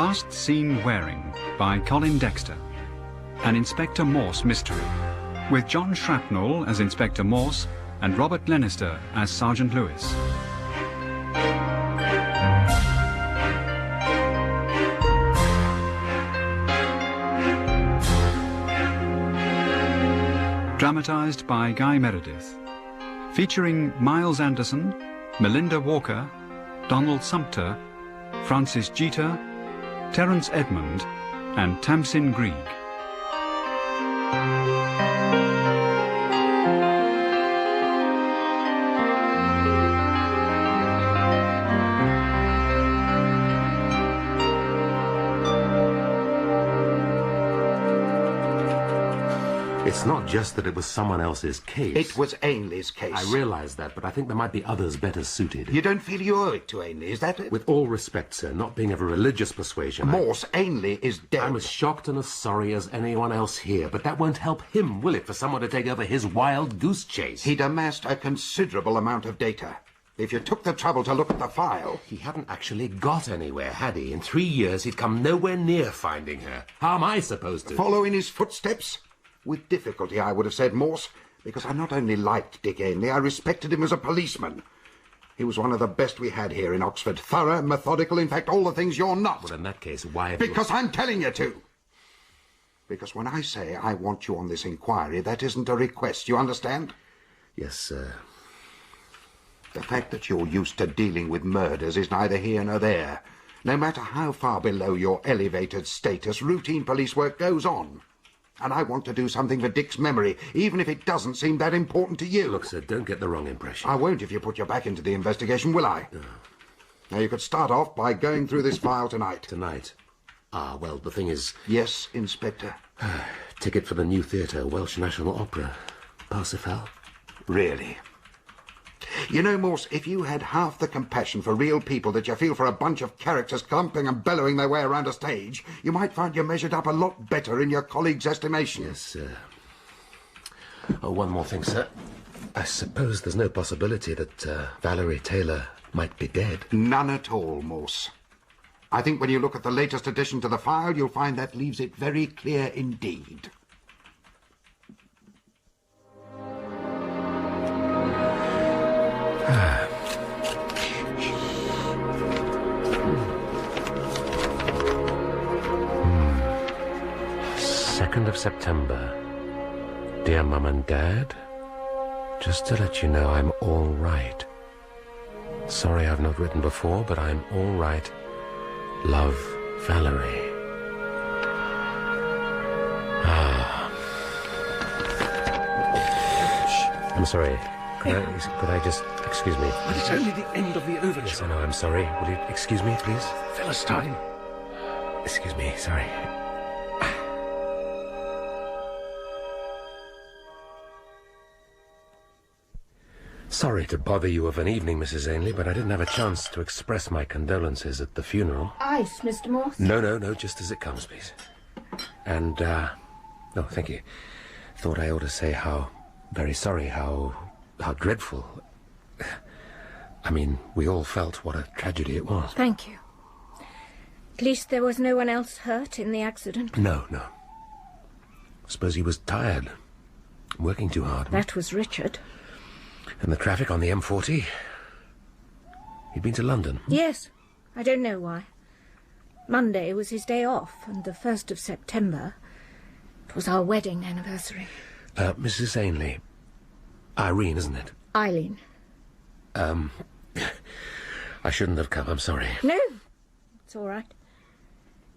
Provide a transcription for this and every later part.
Last Seen Wearing by Colin Dexter, an Inspector Morse mystery, with John Shrapnel as Inspector Morse and Robert Lenister as Sergeant Lewis. Dramatised by Guy Meredith, featuring Miles Anderson, Melinda Walker, Donald Sumpter, Francis Jeter, Terence Edmund and Tamsin Grieg. It's not just that it was someone else's case. It was Ainley's case. I realise that, but I think there might be others better suited. You don't feel you owe it to Ainley, is that it? With all respect, sir, not being of a religious persuasion... Morse, Ainley is dead. I'm as shocked and as sorry as anyone else here, but that won't help him, will it, for someone to take over his wild goose chase? He'd amassed a considerable amount of data. If you took the trouble to look at the file... He hadn't actually got anywhere, had he? In 3 years, he'd come nowhere near finding her. How am I supposed to... Follow in his footsteps? With difficulty, I would have said, Morse, because I not only liked Dick Ainley, I respected him as a policeman. He was one of the best we had here in Oxford. Thorough, methodical, in fact, all the things you're not. Well, in that case, why have Because I'm telling you to. Because when I say I want you on this inquiry, that isn't a request, you understand? Yes, sir. The fact that you're used to dealing with murders is neither here nor there. No matter how far below your elevated status, routine police work goes on. And I want to do something for Dick's memory, even if it doesn't seem that important to you. Look, sir, don't get the wrong impression. I won't if you put your back into the investigation, will I? No. Now, you could start off by going through this file tonight. Tonight? Ah, well, the thing is... Yes, Inspector. Ticket for the new theatre, Welsh National Opera. Parsifal? Really? You know, Morse, if you had half the compassion for real people that you feel for a bunch of characters clumping and bellowing their way around a stage, you might find you measured up a lot better in your colleagues' estimation. Yes, sir. Oh, one more thing, sir. I suppose there's no possibility that Valerie Taylor might be dead. None at all, Morse. I think when you look at the latest addition to the file, you'll find that leaves it very clear indeed. Of September. Dear Mum and Dad, just to let you know I'm all right. Sorry I've not written before, but I'm all right. Love, Valerie. I'm sorry. Could I just... Excuse me. But it's only the end of the overture. Yes, I know, I'm sorry. Will you excuse me, please? Philistine. Excuse me, sorry. Sorry to bother you of an evening, Mrs. Ainley, but I didn't have a chance to express my condolences at the funeral. Ice, Mr. Morse? No, just as it comes, please. And, oh, thank you. Thought I ought to say how very sorry, how dreadful. I mean, we all felt what a tragedy it was. Thank you. At least there was no one else hurt in the accident? No. I suppose he was tired, working too hard. That was Richard. And the traffic on the M40? He'd been to London? Yes. I don't know why. Monday was his day off, and the 1st of September... It was our wedding anniversary. Mrs. Ainley. Irene, isn't it? Eileen. I shouldn't have come, I'm sorry. No, it's all right.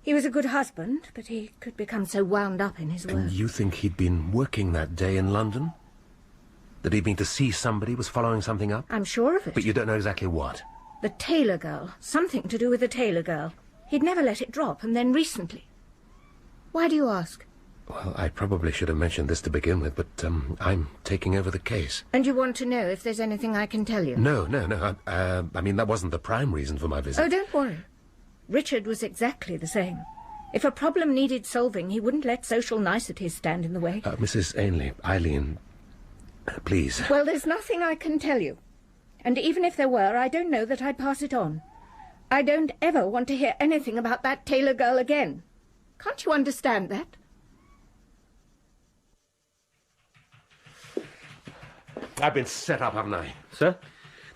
He was a good husband, but he could become so wound up in his work. And you think he'd been working that day in London? That he'd been to see somebody, was following something up? I'm sure of it. But you don't know exactly what? The Taylor girl. Something to do with the Taylor girl. He'd never let it drop, and then recently. Why do you ask? Well, I probably should have mentioned this to begin with, but I'm taking over the case. And you want to know if there's anything I can tell you? No. I mean, that wasn't the prime reason for my visit. Oh, don't worry. Richard was exactly the same. If a problem needed solving, he wouldn't let social niceties stand in the way. Mrs. Ainley, Eileen... Please. Well, there's nothing I can tell you. And even if there were, I don't know that I'd pass it on. I don't ever want to hear anything about that Taylor girl again. Can't you understand that? I've been set up, haven't I? Sir?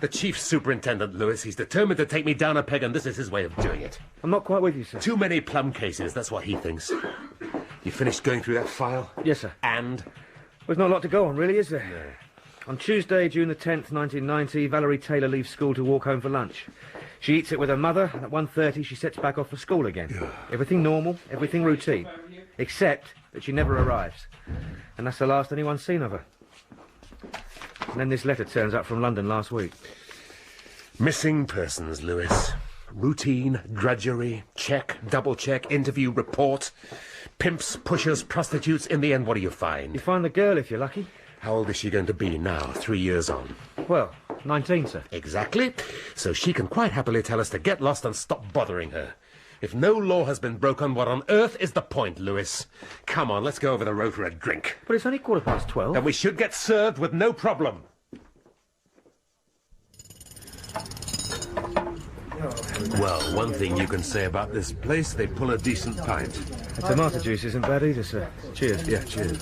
The chief superintendent, Lewis, he's determined to take me down a peg, and this is his way of doing it. I'm not quite with you, sir. Too many plum cases, that's what he thinks. You finished going through that file? Yes, sir. And? There's not a lot to go on, really, is there? No. On Tuesday, June the 10th, 1990, Valerie Taylor leaves school to walk home for lunch. She eats it with her mother, and at 1:30 she sets back off for school again. Everything normal, everything routine. Except that she never arrives. And that's the last anyone's seen of her. And then this letter turns up from London last week. Missing persons, Lewis. Routine, drudgery, check, double check, interview, report. Pimps, pushers, prostitutes. In the end, what do you find? You find the girl if you're lucky. How old is she going to be now, 3 years on? Well, 19, sir. Exactly. So she can quite happily tell us to get lost and stop bothering her. If no law has been broken, what on earth is the point, Lewis? Come on, let's go over the road for a drink. But it's only 12:15. Then we should get served with no problem. Well, one thing you can say about this place, they pull a decent pint. The tomato juice isn't bad either, sir. Cheers. Yeah, cheers.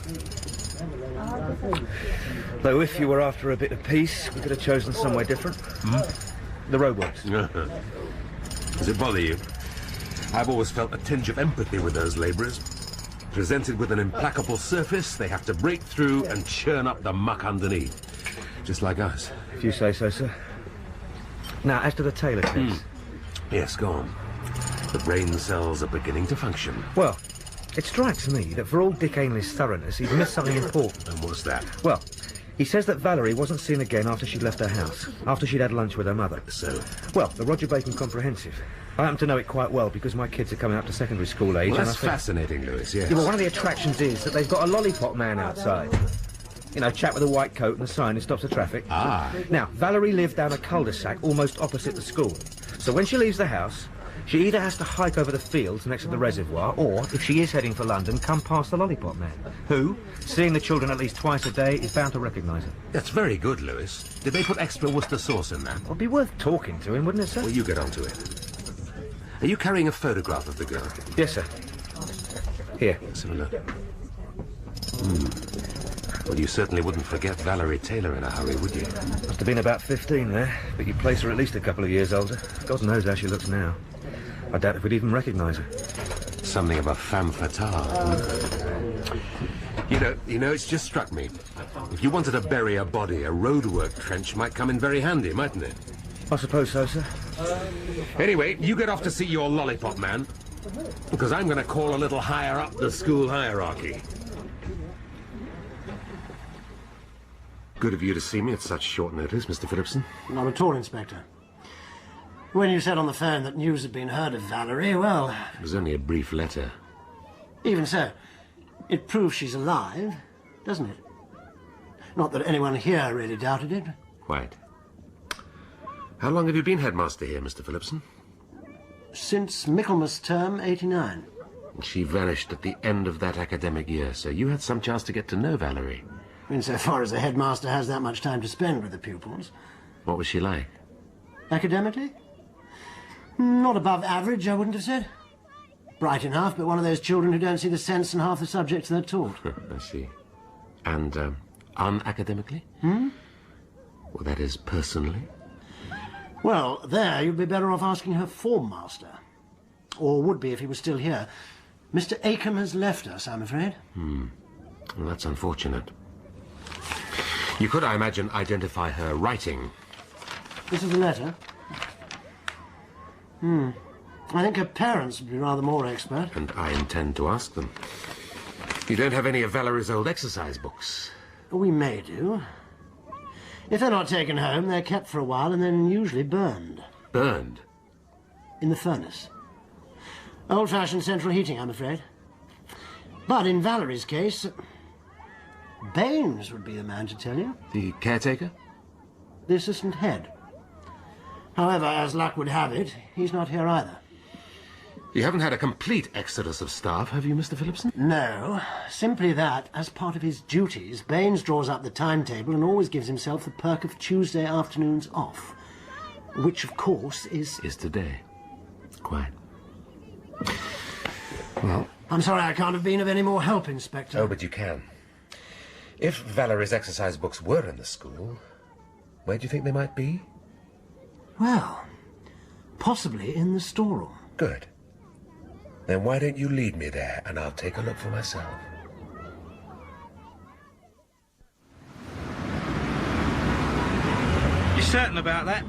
Though if you were after a bit of peace, we could have chosen somewhere different. The roadworks. Does it bother you? I've always felt a tinge of empathy with those labourers. Presented with an implacable surface, they have to break through and churn up the muck underneath. Just like us. If you say so, sir. Now, as to the Taylor case. Yes, go on. The brain cells are beginning to function. Well, it strikes me that for all Dick Ainley's thoroughness, he's missed something important. And what's that? Well, he says that Valerie wasn't seen again after she'd left her house, after she'd had lunch with her mother. So? Well, the Roger Bacon Comprehensive. I happen to know it quite well because my kids are coming up to secondary school age. Well, and that's fascinating, Lewis, yes. Yeah, well, one of the attractions is that they've got a lollipop man outside. You know, chap with a white coat and a sign who stops the traffic. Ah. Now, Valerie lived down a cul-de-sac almost opposite the school. So when she leaves the house, she either has to hike over the fields next to the reservoir, or, if she is heading for London, come past the lollipop man, who, seeing the children at least twice a day, is bound to recognise her. That's very good, Lewis. Did they put extra Worcester sauce in that? It'd be worth talking to him, wouldn't it, sir? Well, you get onto it. Are you carrying a photograph of the girl? Yes, sir. Here. Let's have a look. Well, you certainly wouldn't forget Valerie Taylor in a hurry, would you? Must have been about 15 there, but you'd place her at least a couple of years older. God knows how she looks now. I doubt if we'd even recognise her. Something of a femme fatale. You know, it's just struck me. If you wanted to bury a body, a roadwork trench might come in very handy, mightn't it? I suppose so, sir. Anyway, you get off to see your lollipop man, because I'm going to call a little higher up the school hierarchy. Good of you to see me at such short notice, Mr. Phillipson. Not at all, Inspector. When you said on the phone that news had been heard of Valerie, well... It was only a brief letter. Even so, it proves she's alive, doesn't it? Not that anyone here really doubted it. Quite. How long have you been headmaster here, Mr. Phillipson? Since Michaelmas term 89. She vanished at the end of that academic year, so you had some chance to get to know Valerie. Insofar as the headmaster has that much time to spend with the pupils. What was she like? Academically? Not above average, I wouldn't have said. Bright enough, but one of those children who don't see the sense in half the subjects they're taught. I see. And, unacademically? Hmm? Well, that is personally? Well, there you'd be better off asking her form master. Or would be if he was still here. Mr. Acomb has left us, I'm afraid. Well, that's unfortunate. You could, I imagine, identify her writing. This is a letter. I think her parents would be rather more expert. And I intend to ask them. You don't have any of Valerie's old exercise books? We may do. If they're not taken home, they're kept for a while and then usually burned. Burned? In the furnace. Old-fashioned central heating, I'm afraid. But in Valerie's case, Baines would be the man to tell you. The caretaker? The assistant head. However, as luck would have it, he's not here either. You haven't had a complete exodus of staff, have you, Mr. Phillipson? No, simply that, as part of his duties, Baines draws up the timetable and always gives himself the perk of Tuesday afternoons off. Which, of course, is... Is today. quite. Well... I'm sorry I can't have been of any more help, Inspector. Oh, but you can. If Valerie's exercise books were in the school, where do you think they might be? Well, possibly in the storeroom. Good. Then why don't you lead me there, and I'll take a look for myself. You certain about that?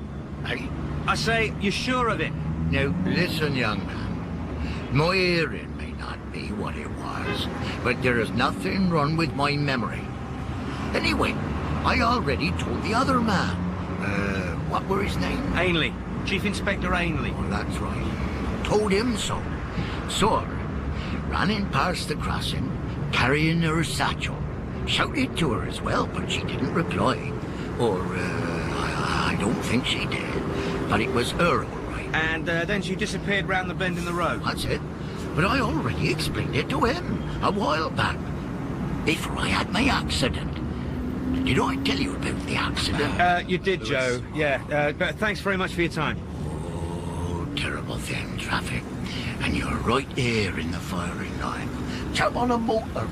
I say, you sure of it? Now, listen, young man. My hearing may not be what it was, but there is nothing wrong with my memory. Anyway, I already told the other man. What were his name? Ainley. Chief Inspector Ainley. Oh, that's right. Told him so. Saw her. Ran in past the crossing, carrying her satchel. Shouted to her as well, but she didn't reply. Or, I don't think she did. But it was her, all right. And then she disappeared round the bend in the road. That's it. But I already explained it to him a while back. Before I had my accident. Did I tell you about the accident? You did, Joe. Yeah, but thanks very much for your time. Oh, terrible thing, traffic. And you're right here in the firing line. Jump on a motorbike.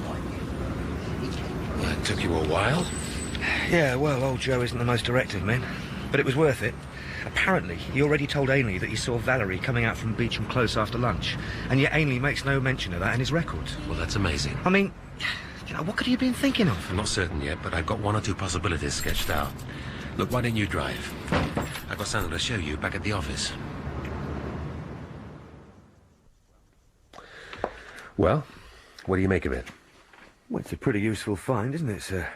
Well, that took you a while. Yeah, well, old Joe isn't the most directive man, but it was worth it. Apparently, he already told Ainley that he saw Valerie coming out from Beecham Close after lunch, and yet Ainley makes no mention of that in his records. Well, that's amazing. I mean, you know, what could he have been thinking of? I'm not certain yet, but I've got one or two possibilities sketched out. Look, why don't you drive? I've got something to show you back at the office. Well, what do you make of it? Well, it's a pretty useful find, isn't it, sir?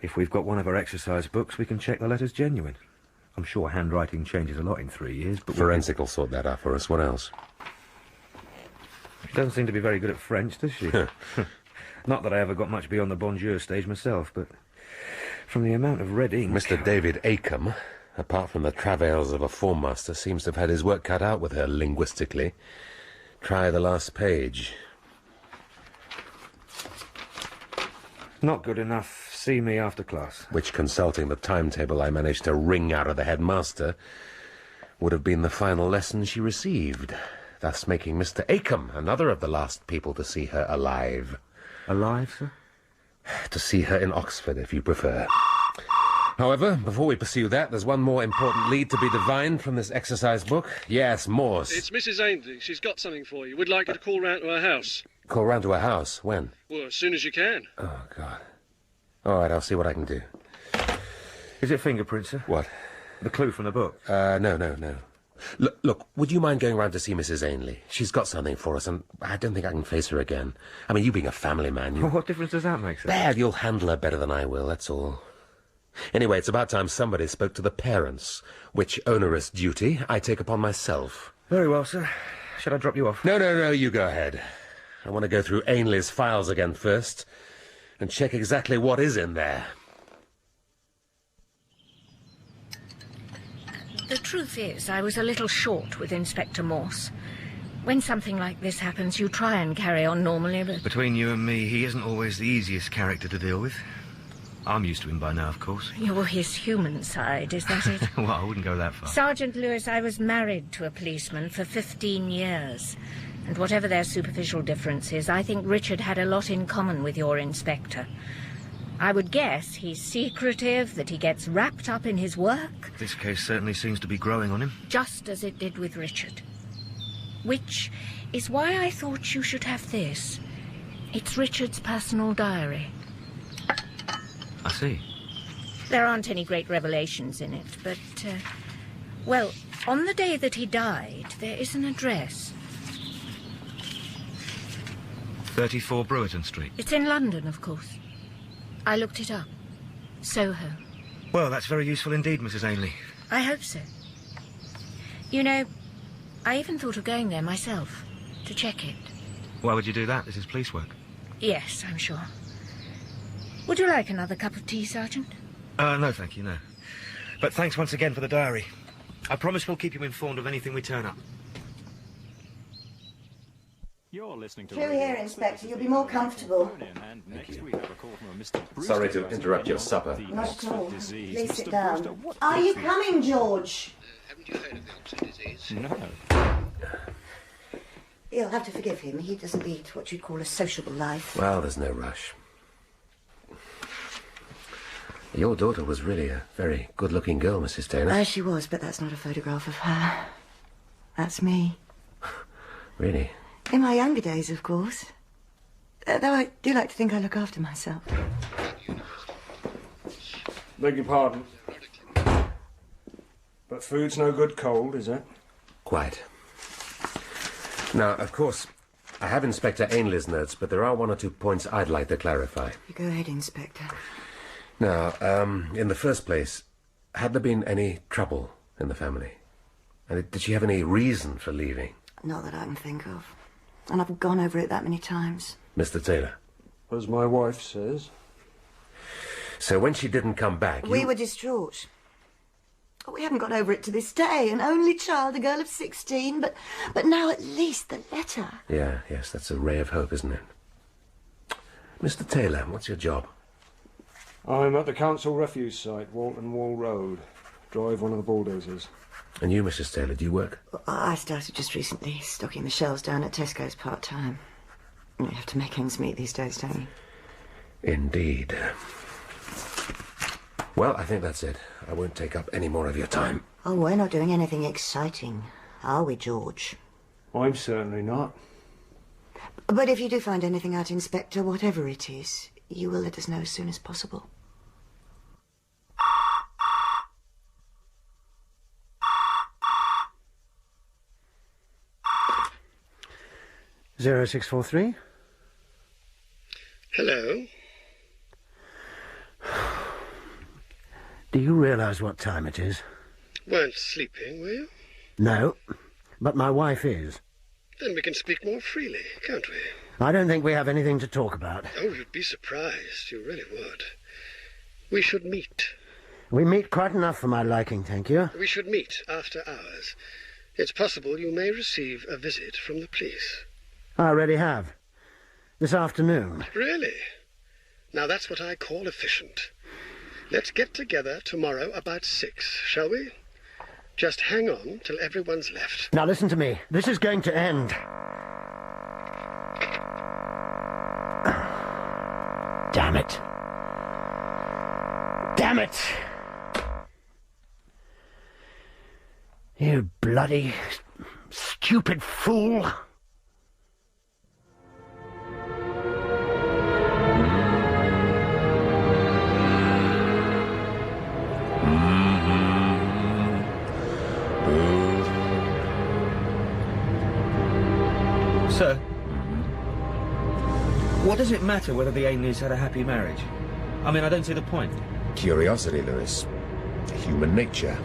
If we've got one of our exercise books, we can check the letter's genuine. I'm sure handwriting changes a lot in 3 years, but... Forensic will sort that out for us. What else? She doesn't seem to be very good at French, does she? Not that I ever got much beyond the bonjour stage myself, but from the amount of red ink... Mr. David Acombe, apart from the travails of a form master, seems to have had his work cut out with her linguistically. Try the last page. Not good enough. See me after class. Which, consulting the timetable I managed to wring out of the headmaster, would have been the final lesson she received, thus making Mr. Acombe another of the last people to see her alive. Alive, sir? To see her in Oxford, if you prefer. However, before we pursue that, there's one more important lead to be divined from this exercise book. Yes, Morse. It's Mrs. Ainley. She's got something for you. We'd like you to call round to her house. Call round to her house? When? Well, as soon as you can. Oh, God. All right, I'll see what I can do. Is it fingerprints, sir? What? The clue from the book? No. Look, would you mind going round to see Mrs. Ainley? She's got something for us, and I don't think I can face her again. I mean, you being a family man, you... What difference does that make, sir? There, you'll handle her better than I will, that's all. Anyway, it's about time somebody spoke to the parents, which onerous duty I take upon myself. Very well, sir. Shall I drop you off? No, you go ahead. I want to go through Ainley's files again first, and check exactly what is in there. The truth is, I was a little short with Inspector Morse. When something like this happens, you try and carry on normally, but... Between you and me, he isn't always the easiest character to deal with. I'm used to him by now, of course. You're his human side, is that it? Well, I wouldn't go that far. Sergeant Lewis, I was married to a policeman for 15 years. And whatever their superficial differences, I think Richard had a lot in common with your inspector. I would guess he's secretive, that he gets wrapped up in his work. This case certainly seems to be growing on him. Just as it did with Richard. Which is why I thought you should have this. It's Richard's personal diary. I see. There aren't any great revelations in it, but, well, on the day that he died, there is an address. 34 Brewerton Street. It's in London, of course. I looked it up. Soho. Well, that's very useful indeed, Mrs. Ainley. I hope so. You know, I even thought of going there myself, to check it. Why would you do that? This is police work. Yes, I'm sure. Would you like another cup of tea, Sergeant? No, thank you, no. But thanks once again for the diary. I promise we'll keep you informed of anything we turn up. You're listening to Through here, Inspector. You'll be more comfortable. Sorry to interrupt your supper. Not at all. Please sit down. Are you coming, George? Haven't you heard of the Oxford disease? No. You'll have to forgive him. He doesn't lead what you'd call a sociable life. Well, there's no rush. Your daughter was really a very good-looking girl, Mrs. Taylor. She was, but that's not a photograph of her. That's me. Really? In my younger days, of course. Though I do like to think I look after myself. Beg your pardon. But food's no good cold, is it? Quite. Now, of course, I have Inspector Ainley's notes, but there are one or two points I'd like to clarify. You go ahead, Inspector. Now, in the first place, had there been any trouble in the family? And did she have any reason for leaving? Not that I can think of. And I've gone over it that many times. Mr. Taylor? As my wife says. So when she didn't come back, We were distraught. We haven't got over it to this day. An only child, a girl of 16, but now at least the letter. Yes, that's a ray of hope, isn't it? Mr. Taylor, what's your job? I'm at the council refuse site, Walton Wall Road. Drive one of the bulldozers. And you, Mrs. Taylor, do you work? I started just recently, stocking the shelves down at Tesco's part-time. You have to make ends meet these days, don't you? Indeed. Well, I think that's it. I won't take up any more of your time. Oh, we're not doing anything exciting, are we, George? I'm certainly not. But if you do find anything out, Inspector, whatever it is, you will let us know as soon as possible. Zero 0643. Hello. Do you realise what time it is? Weren't sleeping, were you? No, but my wife is. Then we can speak more freely, can't we? I don't think we have anything to talk about. Oh, you'd be surprised. You really would. We should meet. We meet quite enough for my liking, thank you. We should meet after hours. It's possible you may receive a visit from the police. I already have. This afternoon. Really? Now that's what I call efficient. Let's get together tomorrow about 6, shall we? Just hang on till everyone's left. Now listen to me. This is going to end. Damn it. Damn it! You bloody stupid fool! Sir, what does it matter whether the Ainleys had a happy marriage? I mean, I don't see the point. Curiosity, Lewis. Human nature.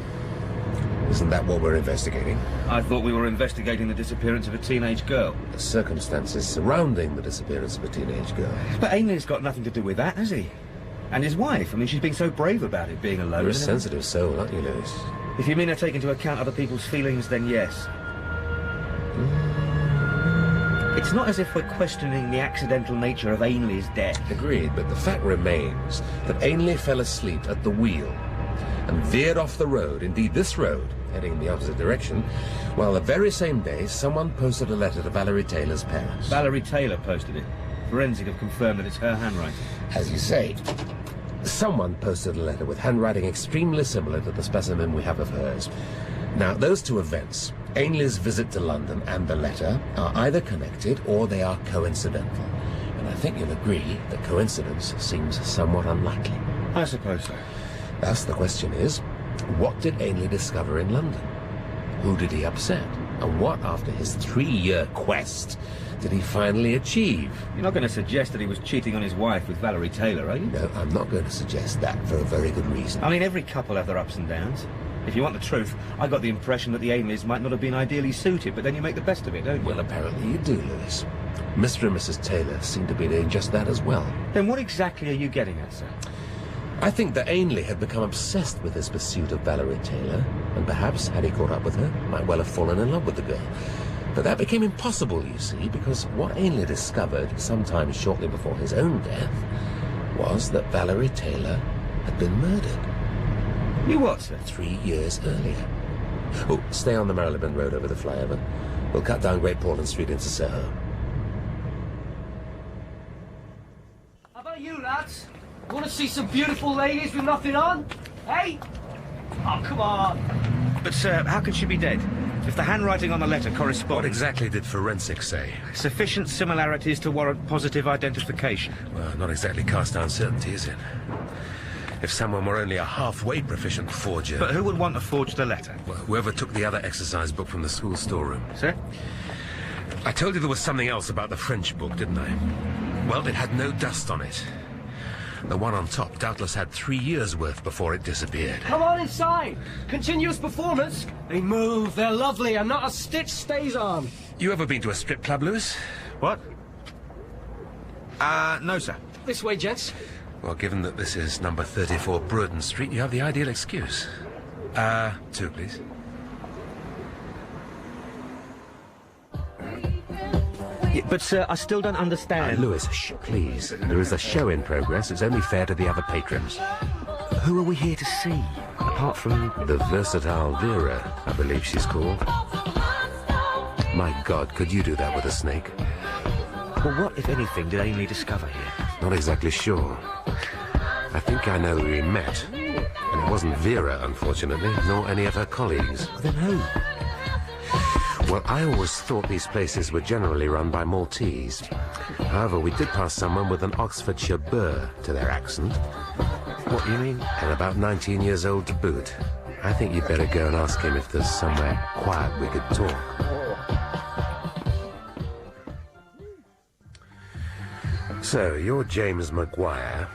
Isn't that what we're investigating? I thought we were investigating the disappearance of a teenage girl. The circumstances surrounding the disappearance of a teenage girl. But Ainley's got nothing to do with that, has he? And his wife. I mean, she's been so brave about it, being alone. You're a sensitive soul, aren't you, Lewis? If you mean I take into account other people's feelings, then yes. It's not as if we're questioning the accidental nature of Ainley's death. Agreed, but the fact remains that Ainley fell asleep at the wheel and veered off the road, indeed this road, heading in the opposite direction, while the very same day someone posted a letter to Valerie Taylor's parents. Valerie Taylor posted it. Forensic have confirmed that it's her handwriting. As you say, someone posted a letter with handwriting extremely similar to the specimen we have of hers. Now, those two events, Ainley's visit to London and the letter, are either connected or they are coincidental. And I think you'll agree that coincidence seems somewhat unlikely. I suppose so. Thus, the question is, what did Ainley discover in London? Who did he upset? And what, after his 3-year quest, did he finally achieve? You're not going to suggest that he was cheating on his wife with Valerie Taylor, are you? No, I'm not going to suggest that for a very good reason. I mean, every couple have their ups and downs. If you want the truth, I got the impression that the Ainleys might not have been ideally suited, but then you make the best of it, don't you? Well, apparently you do, Lewis. Mr. and Mrs. Taylor seem to be doing just that as well. Then what exactly are you getting at, sir? I think that Ainley had become obsessed with his pursuit of Valerie Taylor, and perhaps, had he caught up with her, might well have fallen in love with the girl. But that became impossible, you see, because what Ainley discovered sometime shortly before his own death was that Valerie Taylor had been murdered. You what, sir? 3 years earlier. Oh, stay on the Marylebone Road over the flyover. We'll cut down Great Portland Street into Soho. How about you, lads? Want to see some beautiful ladies with nothing on? Hey? Oh, come on. But, sir, how can she be dead? If the handwriting on the letter corresponds... What exactly did forensics say? Sufficient similarities to warrant positive identification. Well, not exactly cast down certainty, is it? If someone were only a halfway proficient forger... But who would want to forge the letter? Well, whoever took the other exercise book from the school storeroom. Sir? I told you there was something else about the French book, didn't I? Well, it had no dust on it. The one on top doubtless had 3 years' worth before it disappeared. Come on inside. Continuous performance. They move, they're lovely, and not a stitch stays on. You ever been to a strip club, Lewis? What? No, sir. This way, gents. Well, given that this is number 34 Broden Street, you have the ideal excuse. 2, please. Yeah, but, sir, I still don't understand. Lewis, shh, please. There is a show in progress. It's only fair to the other patrons. Who are we here to see? Apart from... The versatile Vera, I believe she's called. My God, could you do that with a snake? Well, what, if anything, did Amy discover here? Not exactly sure. I think I know who we met. And it wasn't Vera, unfortunately, nor any of her colleagues. Then who? Well, I always thought these places were generally run by Maltese. However, we did pass someone with an Oxfordshire burr to their accent. What do you mean? And about 19 years old to boot. I think you'd better go and ask him if there's somewhere quiet we could talk. So, you're James Maguire,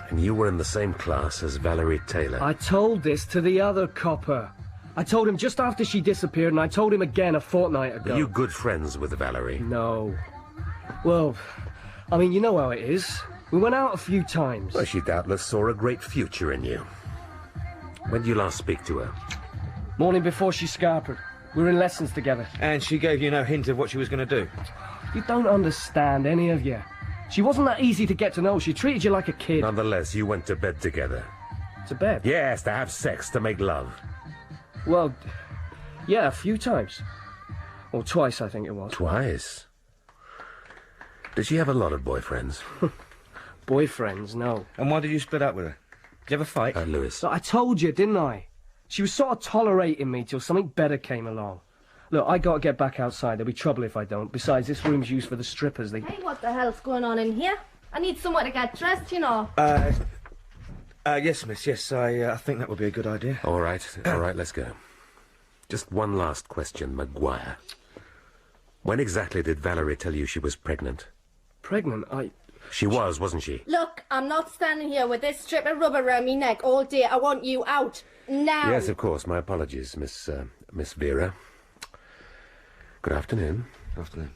and you were in the same class as Valerie Taylor. I told this to the other copper. I told him just after she disappeared, and I told him again a fortnight ago. Are you good friends with Valerie? No. Well, I mean, you know how it is. We went out a few times. Well, she doubtless saw a great future in you. When did you last speak to her? Morning before she scarpered. We were in lessons together. And she gave you no hint of what she was going to do? You don't understand, any of you. She wasn't that easy to get to know. She treated you like a kid. Nonetheless, you went to bed together. To bed? Yes, to have sex, to make love. Well, yeah, a few times. Or twice, I think it was. Twice? Did she have a lot of boyfriends? Boyfriends, no. And why did you split up with her? Did you ever fight? Lewis. So I told you, didn't I? She was sort of tolerating me till something better came along. Look, I gotta get back outside. There'll be trouble if I don't. Besides, this room's used for the strippers. Hey, what the hell's going on in here? I need somewhere to get dressed, you know. Yes, miss, yes. I think that would be a good idea. All right, let's go. Just one last question, Maguire. When exactly did Valerie tell you she was pregnant? Pregnant? She was, wasn't she? Look, I'm not standing here with this strip of rubber around me neck all day. I want you out. Now. Yes, of course. My apologies, Miss Vera. Good afternoon. Afternoon.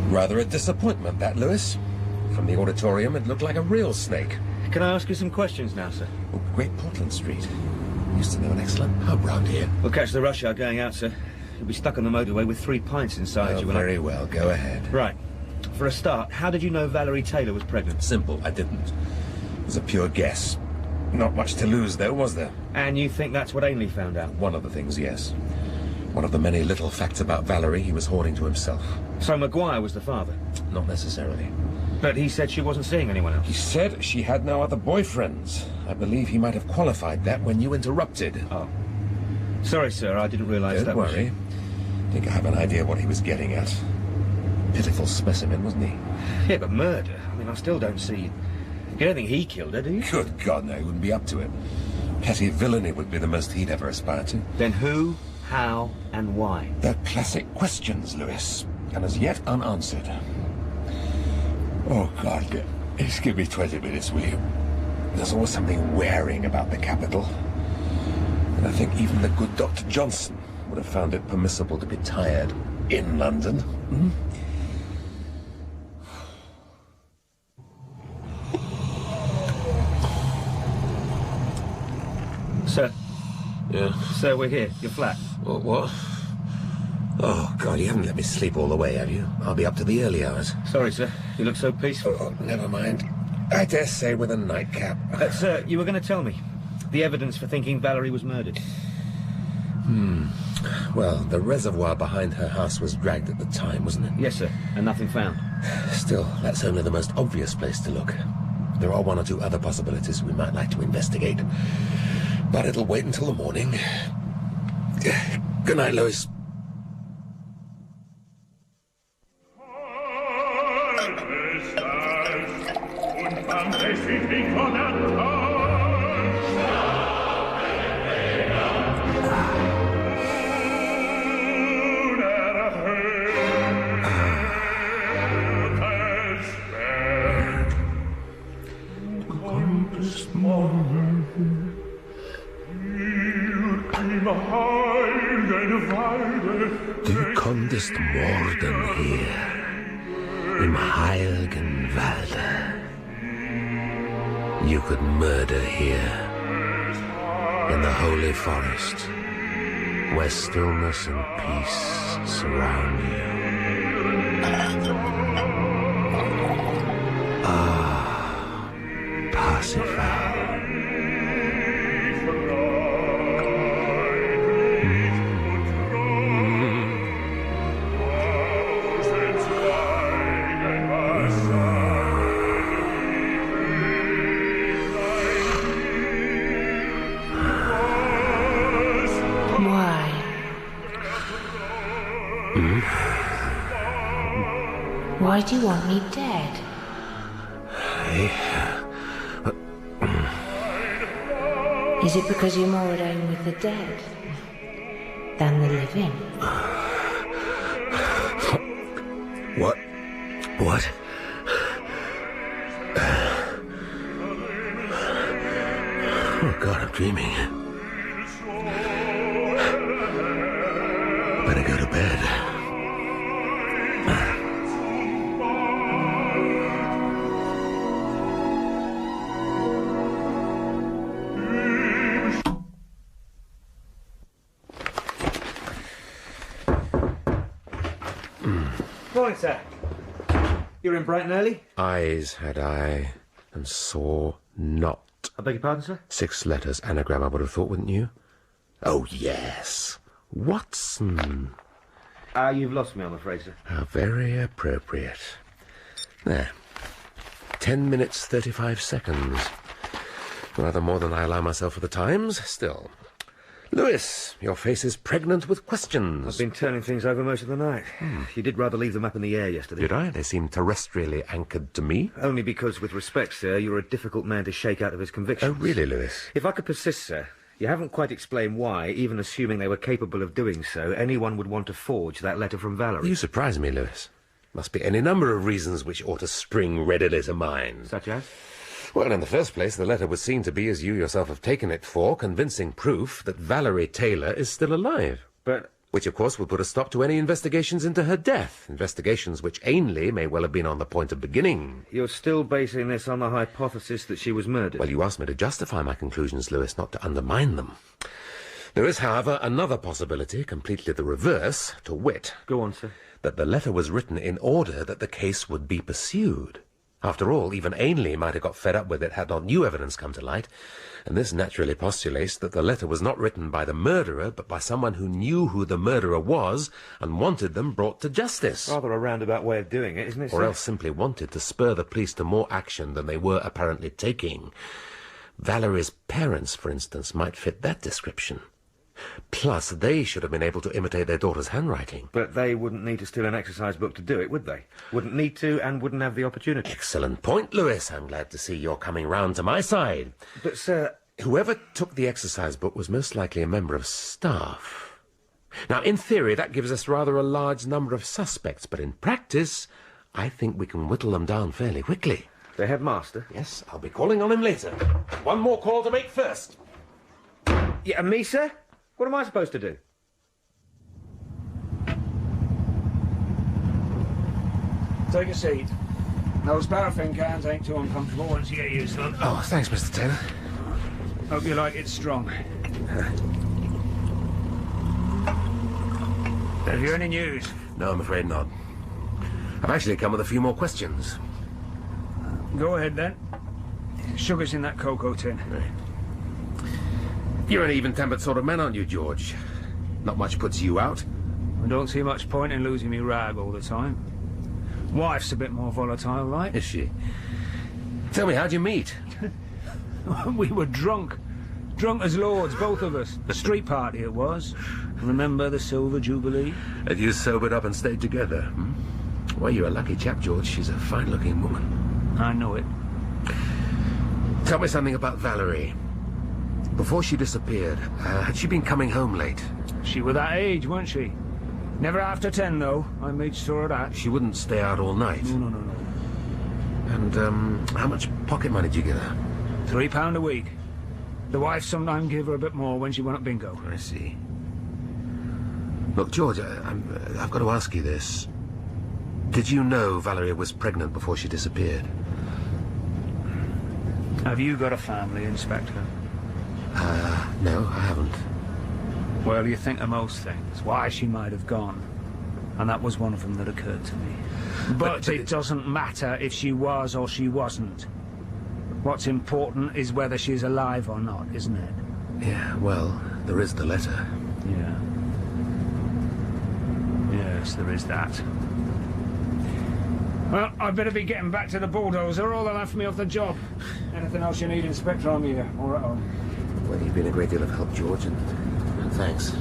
Rather a disappointment, that, Lewis. From the auditorium, it looked like a real snake. Can I ask you some questions now, sir? Oh, Great Portland Street. Used to know an excellent pub round here. We'll catch the rush hour going out, sir. You'll be stuck on the motorway with 3 pints inside you. Very well, go ahead. Right. For a start, how did you know Valerie Taylor was pregnant? Simple, I didn't. It was a pure guess. Not much to lose, though, was there? And you think that's what Ainley found out? One of the things, yes. One of the many little facts about Valerie he was hoarding to himself. So Maguire was the father? Not necessarily. But he said she wasn't seeing anyone else. He said she had no other boyfriends. I believe he might have qualified that when you interrupted. Oh. Sorry, sir, I didn't realise that. Don't worry. I think I have an idea what he was getting at. Pitiful specimen, wasn't he? Yeah, but murder? I mean, I still don't see... You don't think he killed her, do you? Good God, no, he wouldn't be up to it. Petty villainy would be the most he'd ever aspire to. Then who, how, and why? They're classic questions, Lewis, and as yet unanswered. Oh, God, just give me 20 minutes, will you? There's always something wearing about the capital. And I think even the good Dr. Johnson would have found it permissible to be tired in London. Hmm? Sir. Yeah? Sir, we're here. Your flat. What? Oh, God, you haven't let me sleep all the way, have you? I'll be up to the early hours. Sorry, sir. You look so peaceful. Oh, never mind. I dare say with a nightcap. Sir, you were going to tell me. The evidence for thinking Valerie was murdered. Well, the reservoir behind her house was dragged at the time, wasn't it? Yes, sir, and nothing found. Still, that's only the most obvious place to look. There are one or two other possibilities we might like to investigate. But it'll wait until the morning. Good night, Lewis. Du konntest morden hier, im heiligen Walde. You could murder here, in the holy forest, where stillness and peace surround you. Ah, Parsifal. Why do you want me dead? Is it because you're more at home with the dead than the living? What? What? Oh, God, I'm dreaming. Better go to bed. Morning, sir. You're in bright and early? Eyes had I, and saw not. I beg your pardon, sir? 6 letters anagram, I would have thought, wouldn't you? Oh, yes. Watson. You've lost me, I'm afraid, sir. How very appropriate. There. 10 minutes, 35 seconds. Rather more than I allow myself for the Times, still. Lewis, your face is pregnant with questions. I've been turning things over most of the night. You did rather leave them up in the air yesterday. Did I? They seem terrestrially anchored to me. Only because, with respect, sir, you're a difficult man to shake out of his convictions. Oh, really, Lewis? If I could persist, sir, you haven't quite explained why, even assuming they were capable of doing so, anyone would want to forge that letter from Valerie. You surprise me, Lewis. Must be any number of reasons which ought to spring readily to mind. Such as? Well, in the first place, the letter was seen to be, as you yourself have taken it for, convincing proof that Valerie Taylor is still alive. But... Which, of course, would put a stop to any investigations into her death. Investigations which Ainley may well have been on the point of beginning. You're still basing this on the hypothesis that she was murdered? Well, you asked me to justify my conclusions, Lewis, not to undermine them. There is, however, another possibility, completely the reverse, to wit. Go on, sir. That the letter was written in order that the case would be pursued. After all, even Ainley might have got fed up with it had not new evidence come to light, and this naturally postulates that the letter was not written by the murderer, but by someone who knew who the murderer was and wanted them brought to justice. Rather a roundabout way of doing it, isn't it, sir? Or else simply wanted to spur the police to more action than they were apparently taking. Valerie's parents, for instance, might fit that description. Plus, they should have been able to imitate their daughter's handwriting. But they wouldn't need to steal an exercise book to do it, would they? Wouldn't need to and wouldn't have the opportunity. Excellent point, Lewis. I'm glad to see you're coming round to my side. But, sir... Whoever took the exercise book was most likely a member of staff. Now, in theory, that gives us rather a large number of suspects, but in practice, I think we can whittle them down fairly quickly. The headmaster? Yes, I'll be calling on him later. One more call to make first. Yeah, and me, sir? What am I supposed to do? Take a seat. Those paraffin cans ain't too uncomfortable once you get used to them. Oh, thanks, Mr. Taylor. Hope you like it strong. Have you any news? No, I'm afraid not. I've actually come with a few more questions. Go ahead, then. Sugar's in that cocoa tin. Right. You're an even-tempered sort of man, aren't you, George? Not much puts you out. I don't see much point in losing me rag all the time. Wife's a bit more volatile, right? Is she? Tell me, how'd you meet? We were drunk. Drunk as lords, both of us. A street party it was. Remember the Silver Jubilee? And you sobered up and stayed together, hmm? Well, you're a lucky chap, George. She's a fine-looking woman. I know it. Tell me something about Valerie. Before she disappeared, had she been coming home late? She was that age, weren't she? Never after 10, though. I made sure of that. She wouldn't stay out all night? No. And, how much pocket money did you give her? £3 a week. The wife sometimes gave her a bit more when she went up bingo. I see. Look, George, I've got to ask you this. Did you know Valerie was pregnant before she disappeared? Have you got a family, Inspector? No, I haven't. Well, you think of most things. Why she might have gone. And that was one of them that occurred to me. But it doesn't matter if she was or she wasn't. What's important is whether she's alive or not, isn't it? Yeah, well, there is the letter. Yeah. Yes, there is that. Well, I'd better be getting back to the bulldozer, or they'll have me off the job. Anything else you need, Inspector, I'm here, or at home. Well, you've been a great deal of help, George, and thanks.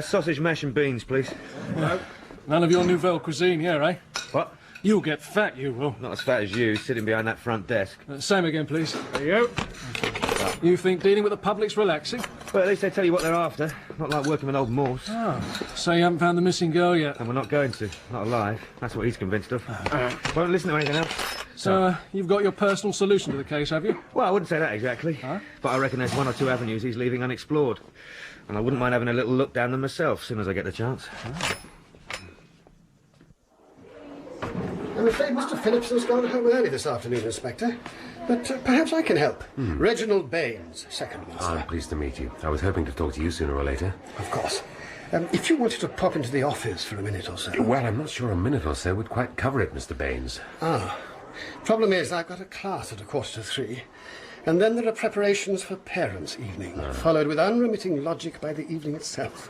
Sausage mash and beans, please. No. None of your nouvelle cuisine here, eh? What? You'll get fat, you will. Not as fat as you, sitting behind that front desk. Same again, please. There you go. You think dealing with the public's relaxing? Well, at least they tell you what they're after. Not like working with old Morse. Oh. So you haven't found the missing girl yet? And we're not going to. Not alive. That's what he's convinced of. Won't listen to anything else. So, you've got your personal solution to the case, have you? Well, I wouldn't say that exactly. Huh? But I reckon there's one or two avenues he's leaving unexplored. And I wouldn't mind having a little look down them myself, as soon as I get the chance. Oh. I'm afraid Mr. Phillipson's gone home early this afternoon, Inspector. But perhaps I can help. Reginald Baines, second one, sir. I'm pleased to meet you. I was hoping to talk to you sooner or later. Of course. If you wanted to pop into the office for a minute or so. Well, I'm not sure a minute or so would quite cover it, Mr. Baines. Ah. Problem is, I've got a class at 2:45. And then there are preparations for parents' evening, followed with unremitting logic by the evening itself.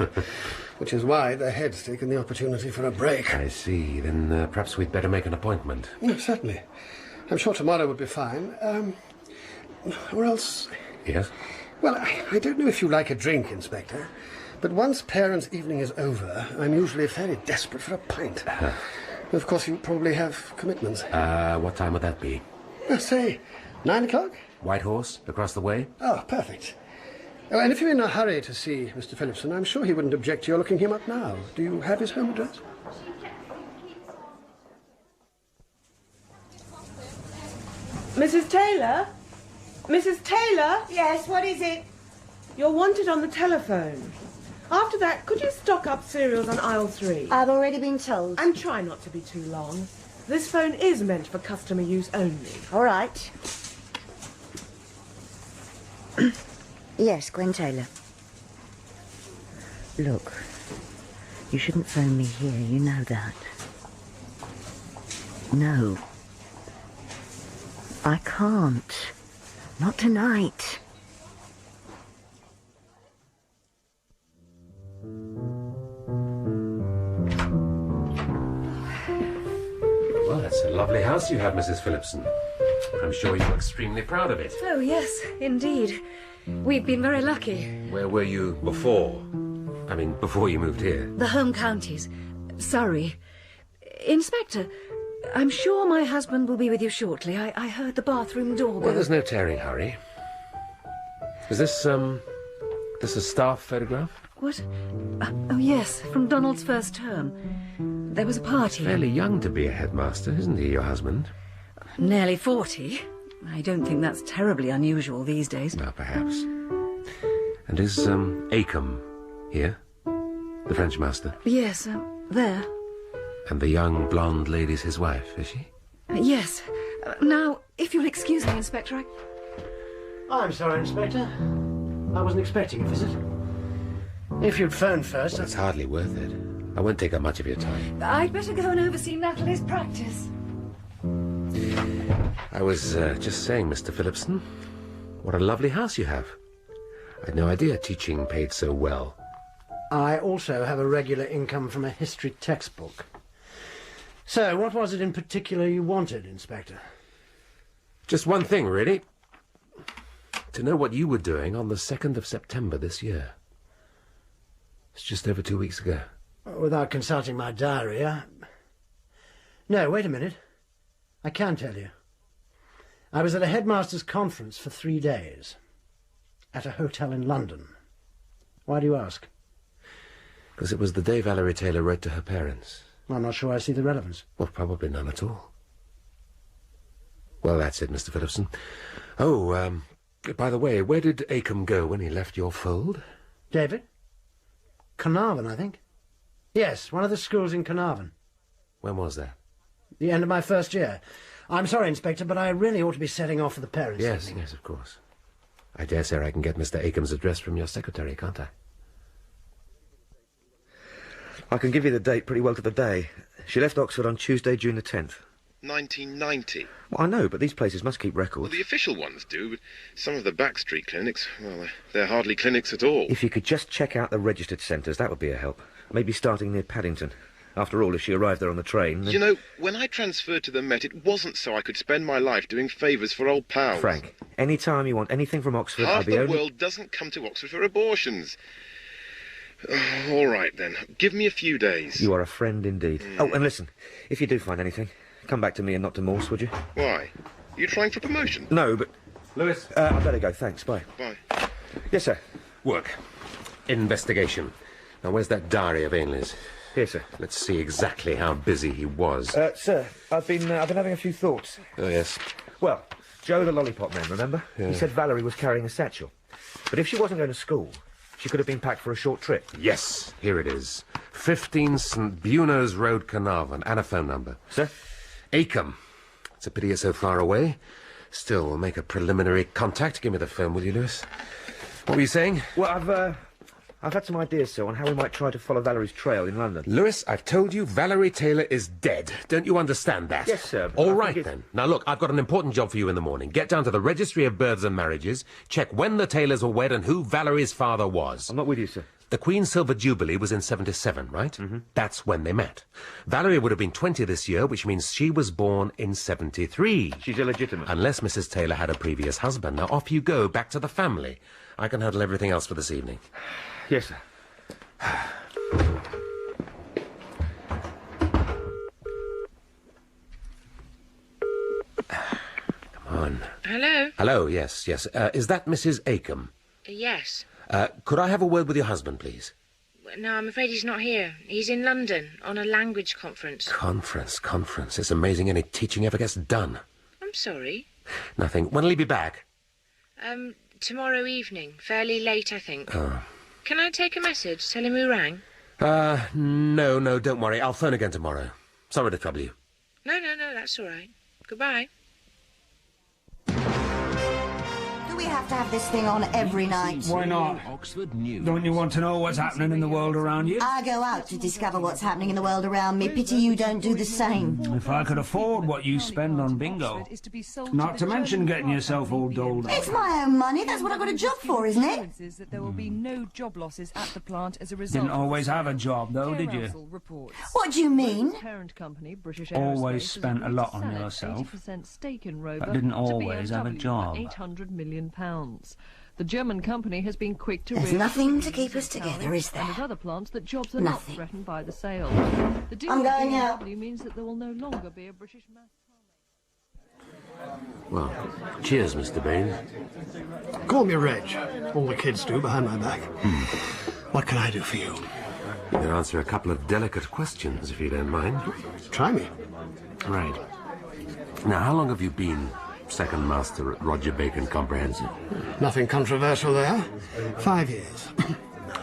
Which is why the head's taken the opportunity for a break. I see. Then perhaps we'd better make an appointment. No, certainly. I'm sure tomorrow would be fine. Or else... Yes? Well, I don't know if you like a drink, Inspector, but once parents' evening is over, I'm usually fairly desperate for a pint. Of course, you probably have commitments. What time would that be? Say, 9 o'clock? White Horse, across the way? Oh, perfect. Oh, and if you're in a hurry to see Mr. Phillipson, I'm sure he wouldn't object to your looking him up now. Do you have his home address? Mrs. Taylor? Mrs. Taylor? Yes, what is it? You're wanted on the telephone. After that, could you stock up cereals on aisle 3? I've already been told. And try not to be too long. This phone is meant for customer use only. All right. Yes, Gwen Taylor. Look, you shouldn't phone me here, you know that. No. I can't. Not tonight. Well, that's a lovely house you have, Mrs. Phillipson. I'm sure you're extremely proud of it. Oh, yes, indeed. We've been very lucky. Where were you before? I mean, before you moved here? The home counties. Surrey. Inspector, I'm sure my husband will be with you shortly. I heard the bathroom door go. Well, there's no tearing hurry. Is this a staff photograph? What? Oh, yes, from Donald's first term. There was a party. Fairly young to be a headmaster, isn't he, your husband? Nearly 40. I don't think that's terribly unusual these days. Well, perhaps. And is Acomb here? The French master? Yes, there. And the young blonde lady's his wife, is she? Yes. Now, if you'll excuse me, Inspector, I'm sorry, Inspector. I wasn't expecting a visit. If you'd phoned first... Well, it's hardly worth it. I won't take up much of your time. I'd better go and oversee Natalie's practice. I was just saying, Mr. Phillipson, what a lovely house you have. I had no idea teaching paid so well. I also have a regular income from a history textbook. So, what was it in particular you wanted, Inspector? Just one thing, really. To know what you were doing on the 2nd of September this year. It's just over 2 weeks ago. Without consulting my diary, No, wait a minute. I can tell you. I was at a headmaster's conference for 3 days. At a hotel in London. Why do you ask? Because it was the day Valerie Taylor wrote to her parents. I'm not sure I see the relevance. Well, probably none at all. Well, that's it, Mr. Phillipson. Oh, by the way, where did Acomb go when he left your fold? David? Carnarvon, I think. Yes, one of the schools in Carnarvon. When was that? The end of my first year. I'm sorry, Inspector, but I really ought to be setting off for the parents' Yes, evening. yes, of course. I dare say I can get Mr. Acomb's address from your secretary, can't I? I can give you the date pretty well to the day. She left Oxford on Tuesday, June the 10th. 1990. Well, I know, but these places must keep records. Well, the official ones do, but some of the backstreet clinics, well, they're hardly clinics at all. If you could just check out the registered centres, that would be a help. Maybe starting near Paddington. After all, if she arrived there on the train... Then... You know, when I transferred to the Met, it wasn't so I could spend my life doing favours for old pals. Frank, any time you want anything from Oxford, Half I'll be the only... world doesn't come to Oxford for abortions. All right, then. Give me a few days. You are a friend indeed. Oh, and listen, if you do find anything, come back to me and not to Morse, would you? Why? You trying for promotion? No, but... Lewis? I'd better go, thanks, bye. Bye. Yes, sir. Work. Investigation. Now, where's that diary of Ainley's? Here, sir. Let's see exactly how busy he was. Sir, I've been having a few thoughts. Oh, yes. Well, Joe the lollipop man, remember? Yeah. He said Valerie was carrying a satchel. But if she wasn't going to school, she could have been packed for a short trip. Yes, here it is. 15 St. Buenos Road, Carnarvon, and a phone number. Sir? Acomb. It's a pity it's so far away. Still, we'll make a preliminary contact. Give me the phone, will you, Lewis? What were you saying? Well, I've had some ideas, sir, on how we might try to follow Valerie's trail in London. Lewis, I've told you Valerie Taylor is dead. Don't you understand that? Yes, sir. All right, then. Now, look, I've got an important job for you in the morning. Get down to the Registry of Births and Marriages, check when the Taylors were wed and who Valerie's father was. I'm not with you, sir. The Queen's Silver Jubilee was in 77, right? Mm-hmm. That's when they met. Valerie would have been 20 this year, which means she was born in 73. She's illegitimate. Unless Mrs. Taylor had a previous husband. Now, off you go, back to the family. I can handle everything else for this evening. Yes, sir. Come on. Hello? Hello, yes. Is that Mrs. Acomb? Yes. Could I have a word with your husband, please? No, I'm afraid he's not here. He's in London on a language conference. Conference. It's amazing any teaching ever gets done. I'm sorry. Nothing. When'll he be back? Tomorrow evening. Fairly late, I think. Oh. Can I take a message? Tell him who rang? No, don't worry. I'll phone again tomorrow. Sorry to trouble you. No, that's all right. Goodbye. Do we have to have this thing on every night? Why not? Oxford News. Don't you want to know what's happening in the world around you? I go out to discover what's happening in the world around me. Pity you don't do the same. If I could afford what you spend on bingo. Not to mention getting yourself all doled up. It's my own money. That's what I got a job for, isn't it? That there will be no job losses at the plant as a result. Didn't always have a job, though, did you? What do you mean? Parent company, British Always spent a lot on yourself. 80% stake in Rover. But didn't always have a job. £800 million. The German company has been quick to... There's nothing to keep us together, is there? And at other plants that jobs are Nothing. not threatened by the sale. The deal I'm with going out. BMW means that there will no longer be a British mass... Well, cheers, Mr. Baines. Call me Reg. All the kids do behind my back. What can I do for you? You can answer a couple of delicate questions, if you don't mind. Try me. Right. Now, how long have you been second master at Roger Bacon Comprehensive? Nothing controversial there. 5 years.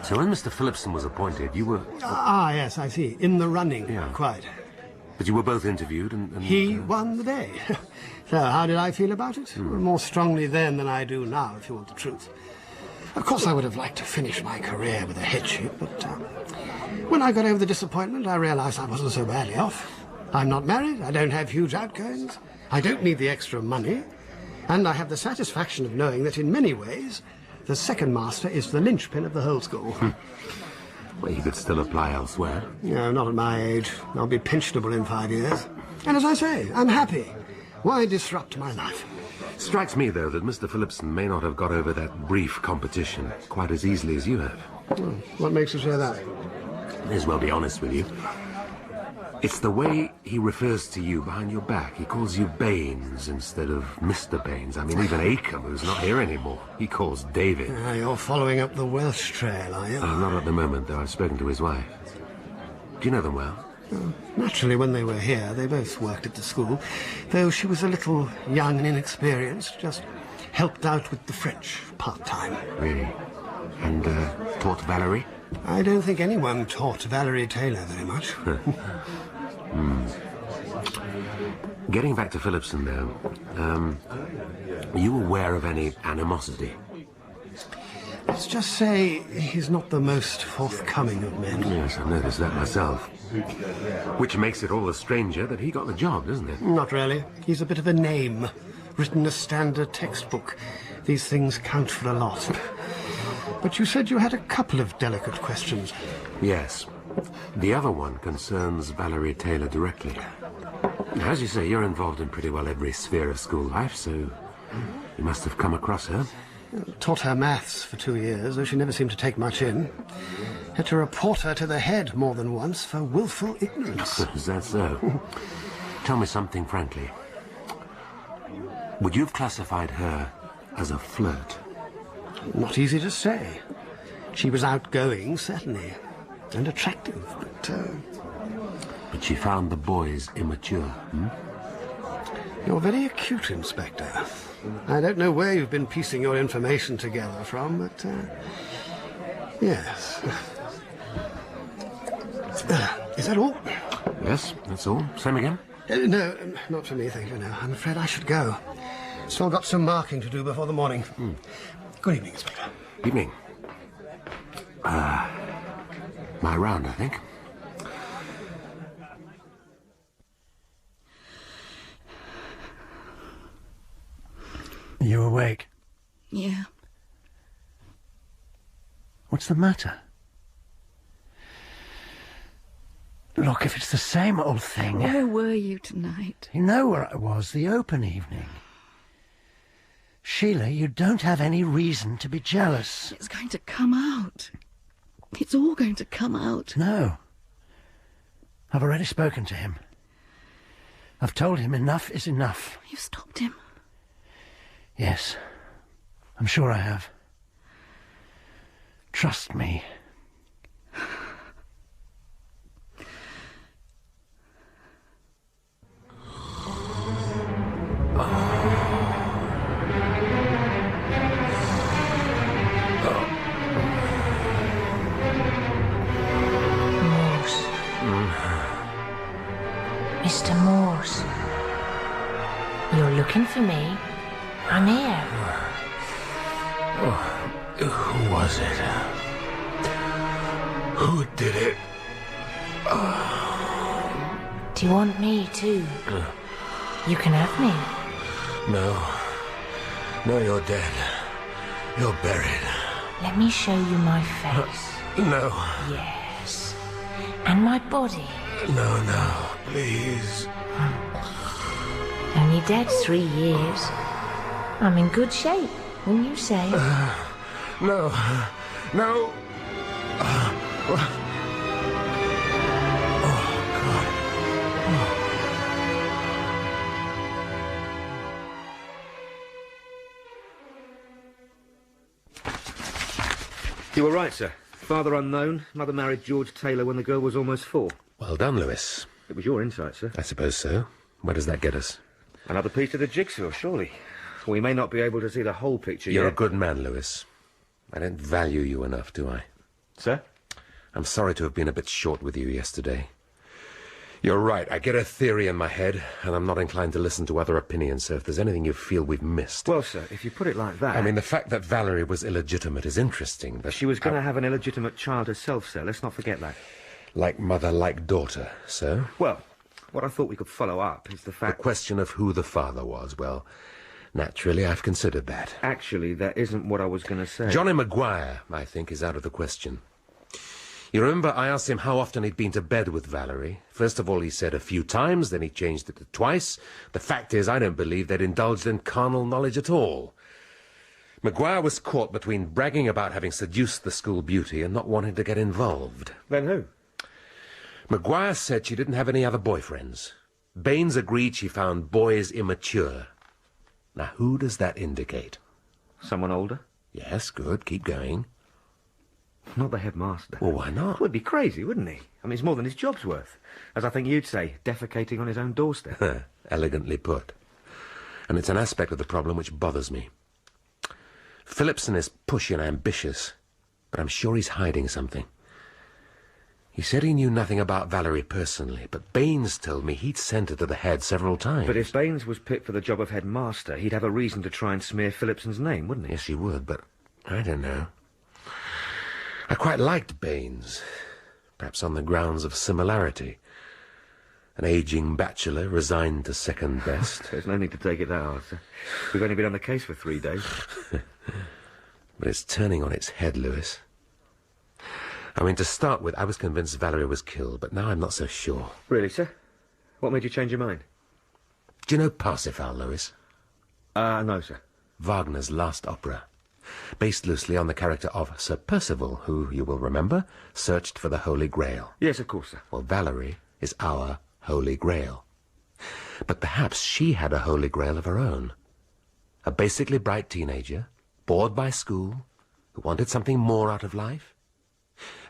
So when Mr. Phillipson was appointed, you were... Yes, I see. In the running, quite. But you were both interviewed and... He won the day. So, how did I feel about it? More strongly then than I do now, if you want the truth. Of course, I would have liked to finish my career with a headship, but when I got over the disappointment, I realized I wasn't so badly off. I'm not married, I don't have huge outgoings, I don't need the extra money, and I have the satisfaction of knowing that in many ways the second master is the linchpin of the whole school. Well, you could still apply elsewhere. No, not at my age. I'll be pensionable in 5 years. And as I say, I'm happy. Why disrupt my life? Strikes me, though, that Mr. Phillipson may not have got over that brief competition quite as easily as you have. Well, what makes you say that? May as well be honest with you. It's the way he refers to you behind your back. He calls you Baines instead of Mr. Baines. I mean, even Acomb, who's not here anymore, he calls David. You're following up the Welsh trail, are you? Not at the moment, though. I've spoken to his wife. Do you know them well? Naturally, when they were here, they both worked at the school, though she was a little young and inexperienced, just helped out with the French part-time. Really? And taught Valerie? I don't think anyone taught Valerie Taylor very much. Getting back to Phillipson, though, are you aware of any animosity? Let's just say he's not the most forthcoming of men. Yes, I've noticed that myself. Which makes it all the stranger that he got the job, doesn't it? Not really. He's a bit of a name. Written a standard textbook. These things count for a lot. But you said you had a couple of delicate questions. Yes. The other one concerns Valerie Taylor directly. As you say, you're involved in pretty well every sphere of school life, so you must have come across her. Taught her maths for 2 years, though she never seemed to take much in. Had to report her to the head more than once for willful ignorance. Is that so? Tell me something frankly. Would you have classified her as a flirt? Not easy to say. She was outgoing, certainly, and attractive, But she found the boys immature, You're very acute, Inspector. I don't know where you've been piecing your information together from, but, yes. Is that all? Yes, that's all. Same again? No, not for me, thank you, no. I'm afraid I should go. Still got some marking to do before the morning. Good evening, Inspector. Evening. My round, I think. Are you awake? Yeah. What's the matter? Look, if it's the same old thing... Where were you tonight? You know where I was, the open evening. Sheila, you don't have any reason to be jealous. It's going to come out. It's all going to come out. No. I've already spoken to him. I've told him enough is enough. You've stopped him? Yes. I'm sure I have. Trust me. Mr. Morse. You're looking for me? I'm here. Who was it? Who did it? Do you want me too? You can have me. No. No, you're dead. You're buried. Let me show you my face. No. Yes. And my body. No, please. Only dead 3 years. I'm in good shape, wouldn't you say? No. You were right, sir. Father unknown, mother married George Taylor when the girl was almost 4. Well done, Lewis. It was your insight, sir. I suppose so. Where does that get us? Another piece of the jigsaw, surely. We may not be able to see the whole picture You're yet. a good man, Lewis. I don't value you enough, do I? Sir? I'm sorry to have been a bit short with you yesterday. You're right. I get a theory in my head, and I'm not inclined to listen to other opinions, so if there's anything you feel we've missed... Well, sir, if you put it like that... I mean, the fact that Valerie was illegitimate is interesting, but... She was going to have an illegitimate child herself, sir. Let's not forget that. Like mother, like daughter, so? Well, What I thought we could follow up is the fact... The question of who the father was, well, naturally I've considered that. Actually, that isn't what I was going to say. Johnny Maguire, I think, is out of the question. You remember I asked him how often he'd been to bed with Valerie. First of all, he said a few times, then he changed it to twice. The fact is, I don't believe they'd indulged in carnal knowledge at all. Maguire was caught between bragging about having seduced the school beauty and not wanting to get involved. Then who? Maguire said she didn't have any other boyfriends. Baines agreed she found boys immature. Now, who does that indicate? Someone older? Yes, good. Keep going. Not the headmaster. Well, why not? Well, he'd be crazy, wouldn't he? I mean, it's more than his job's worth. As I think you'd say, defecating on his own doorstep. Elegantly put. And it's an aspect of the problem which bothers me. Phillipson is pushy and ambitious, but I'm sure he's hiding something. He said he knew nothing about Valerie personally, but Baines told me he'd sent her to the head several times. But if Baines was picked for the job of headmaster, he'd have a reason to try and smear Phillipson's name, wouldn't he? Yes, he would, but I don't know. I quite liked Baines, perhaps on the grounds of similarity. An ageing bachelor resigned to second best. There's no need to take it that hard, sir. We've only been on the case for 3 days. But it's turning on its head, Lewis. I mean, to start with, I was convinced Valerie was killed, but now I'm not so sure. Really, sir? What made you change your mind? Do you know Parsifal, Lewis? No, sir. Wagner's last opera. Based loosely on the character of Sir Percival, who, you will remember, searched for the Holy Grail. Yes, of course, sir. Well, Valerie is our Holy Grail. But perhaps she had a Holy Grail of her own. A basically bright teenager, bored by school, who wanted something more out of life.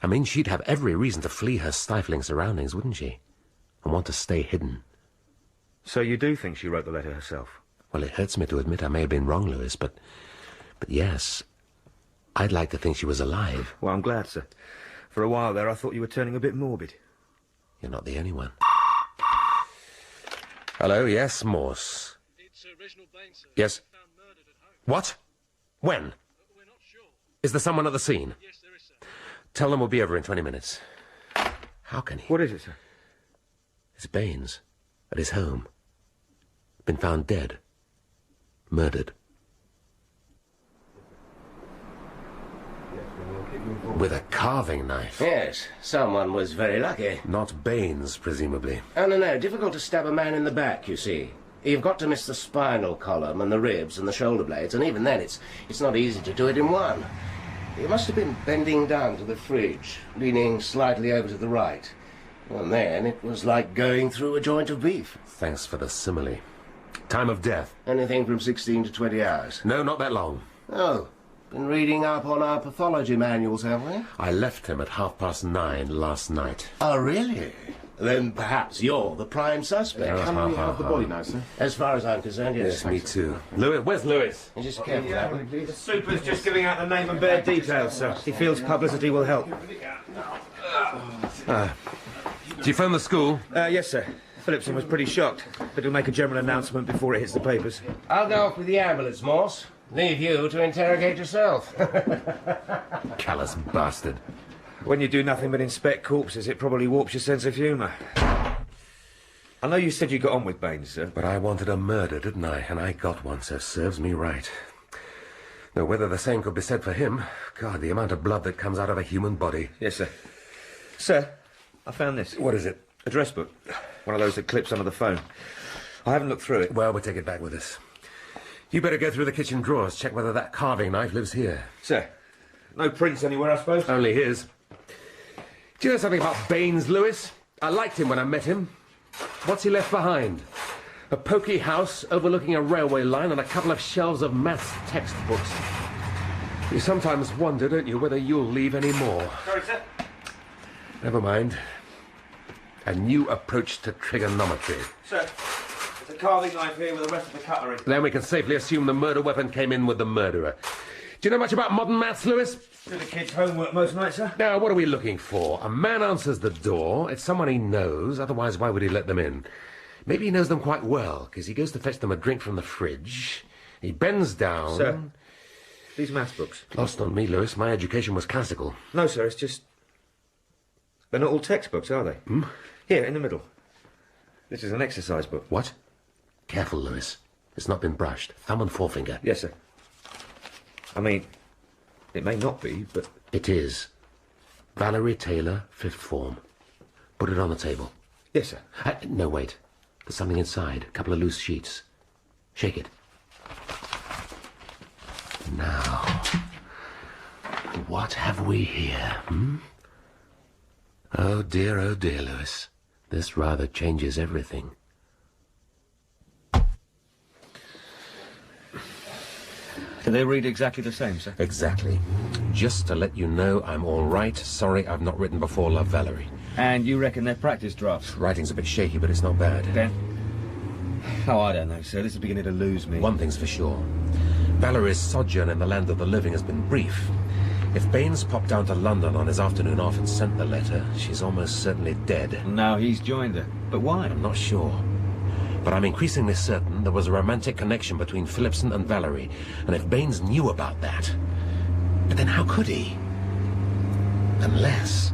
I mean, she'd have every reason to flee her stifling surroundings, wouldn't she? And want to stay hidden. So you do think she wrote the letter herself? Well, it hurts me to admit I may have been wrong, Lewis, but yes, I'd like to think she was alive. Well, I'm glad, sir. For a while there, I thought you were turning a bit morbid. You're not the only one. Hello, yes, Morse. It's Reginald Baines, sir. Yes. Found murdered at home. What? When? We're not sure. Is there someone at the scene? Yes, there is, sir. Tell them we'll be over in 20 minutes. How can he? What is it, sir? It's Baines, at his home. Been found dead. Murdered. With a carving knife. Yes, someone was very lucky. Not Baines, presumably. Oh, no, difficult to stab a man in the back, you see. You've got to miss the spinal column and the ribs and the shoulder blades, and even then it's not easy to do it in one. You must have been bending down to the fridge, leaning slightly over to the right. And then it was like going through a joint of beef. Thanks for the simile. Time of death? Anything from 16 to 20 hours. No, not that long. Oh, been reading up on our pathology manuals, have we? I left him at 9:30 last night. Oh, really? Then perhaps you're the prime suspect. Can we have the body now, sir? As far as I'm concerned, yes. Yes, me too. Lewis, where's Lewis? And just careful, that one, please. The super's just giving out the name and bare details, sir. He feels publicity will help. Do you phone the school? Yes, sir. Phillipson was pretty shocked, but he'll make a general announcement before it hits the papers. I'll go off with the ambulance, Morse. Leave you to interrogate yourself. Callous bastard. When you do nothing but inspect corpses, it probably warps your sense of humour. I know you said you got on with Baines, sir. But I wanted a murder, didn't I? And I got one, so serves me right. Though whether the same could be said for him, God, the amount of blood that comes out of a human body. Yes, sir. Sir, I found this. What is it? Address book. One of those that clips onto the phone. I haven't looked through it. Well, we'll take it back with us. You better go through the kitchen drawers, check whether that carving knife lives here. Sir, no prints anywhere, I suppose? Only his. Do you know something about Baines, Lewis? I liked him when I met him. What's he left behind? A poky house overlooking a railway line and a couple of shelves of maths textbooks. You sometimes wonder, don't you, whether you'll leave any more. Sorry, sir. Never mind. A new approach to trigonometry. Sir, there's a carving knife here with the rest of the cutlery. Then we can safely assume the murder weapon came in with the murderer. Do you know much about modern maths, Lewis? Do the kids' homework most nights, sir? Now, what are we looking for? A man answers the door. It's someone he knows. Otherwise, why would he let them in? Maybe he knows them quite well, because he goes to fetch them a drink from the fridge. He bends down... Sir, these maths books. Lost on me, Lewis. My education was classical. No, sir, it's just... They're not all textbooks, are they? Hmm? Here, in the middle. This is an exercise book. What? Careful, Lewis. It's not been brushed. Thumb and forefinger. Yes, sir. I mean, it may not be, but... It is. Valerie Taylor, 5th form. Put it on the table. Yes, sir. No, wait. There's something inside. A couple of loose sheets. Shake it. Now, what have we here, Oh dear, Lewis. This rather changes everything. Do they read exactly the same, sir? Exactly. Just to let you know I'm all right. Sorry I've not written before, love, Valerie. And you reckon they're practice drafts? Writing's a bit shaky, but it's not bad. Then? Oh, I don't know, sir. This is beginning to lose me. One thing's for sure. Valerie's sojourn in the land of the living has been brief. If Baines popped down to London on his afternoon off and sent the letter, she's almost certainly dead. Now he's joined her. But why? I'm not sure. But I'm increasingly certain there was a romantic connection between Phillipson and Valerie, and if Baines knew about that... But then how could he? Unless...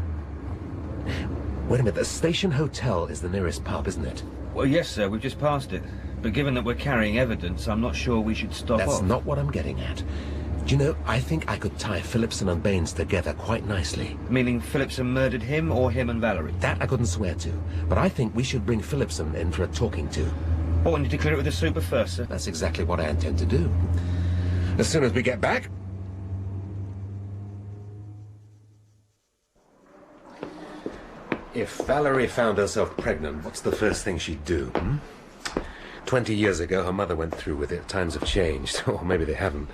Wait a minute, the Station Hotel is the nearest pub, isn't it? Well, yes, sir, we've just passed it. But given that we're carrying evidence, I'm not sure we should stop off. That's not what I'm getting at. Do you know, I think I could tie Phillipson and Baines together quite nicely. Meaning Phillipson murdered him or him and Valerie? That I couldn't swear to. But I think we should bring Phillipson in for a talking to. Oh, and you to clear it with the super first, sir? That's exactly what I intend to do. As soon as we get back... If Valerie found herself pregnant, what's the first thing she'd do? 20 years ago, her mother went through with it. Times have changed. Or maybe they haven't.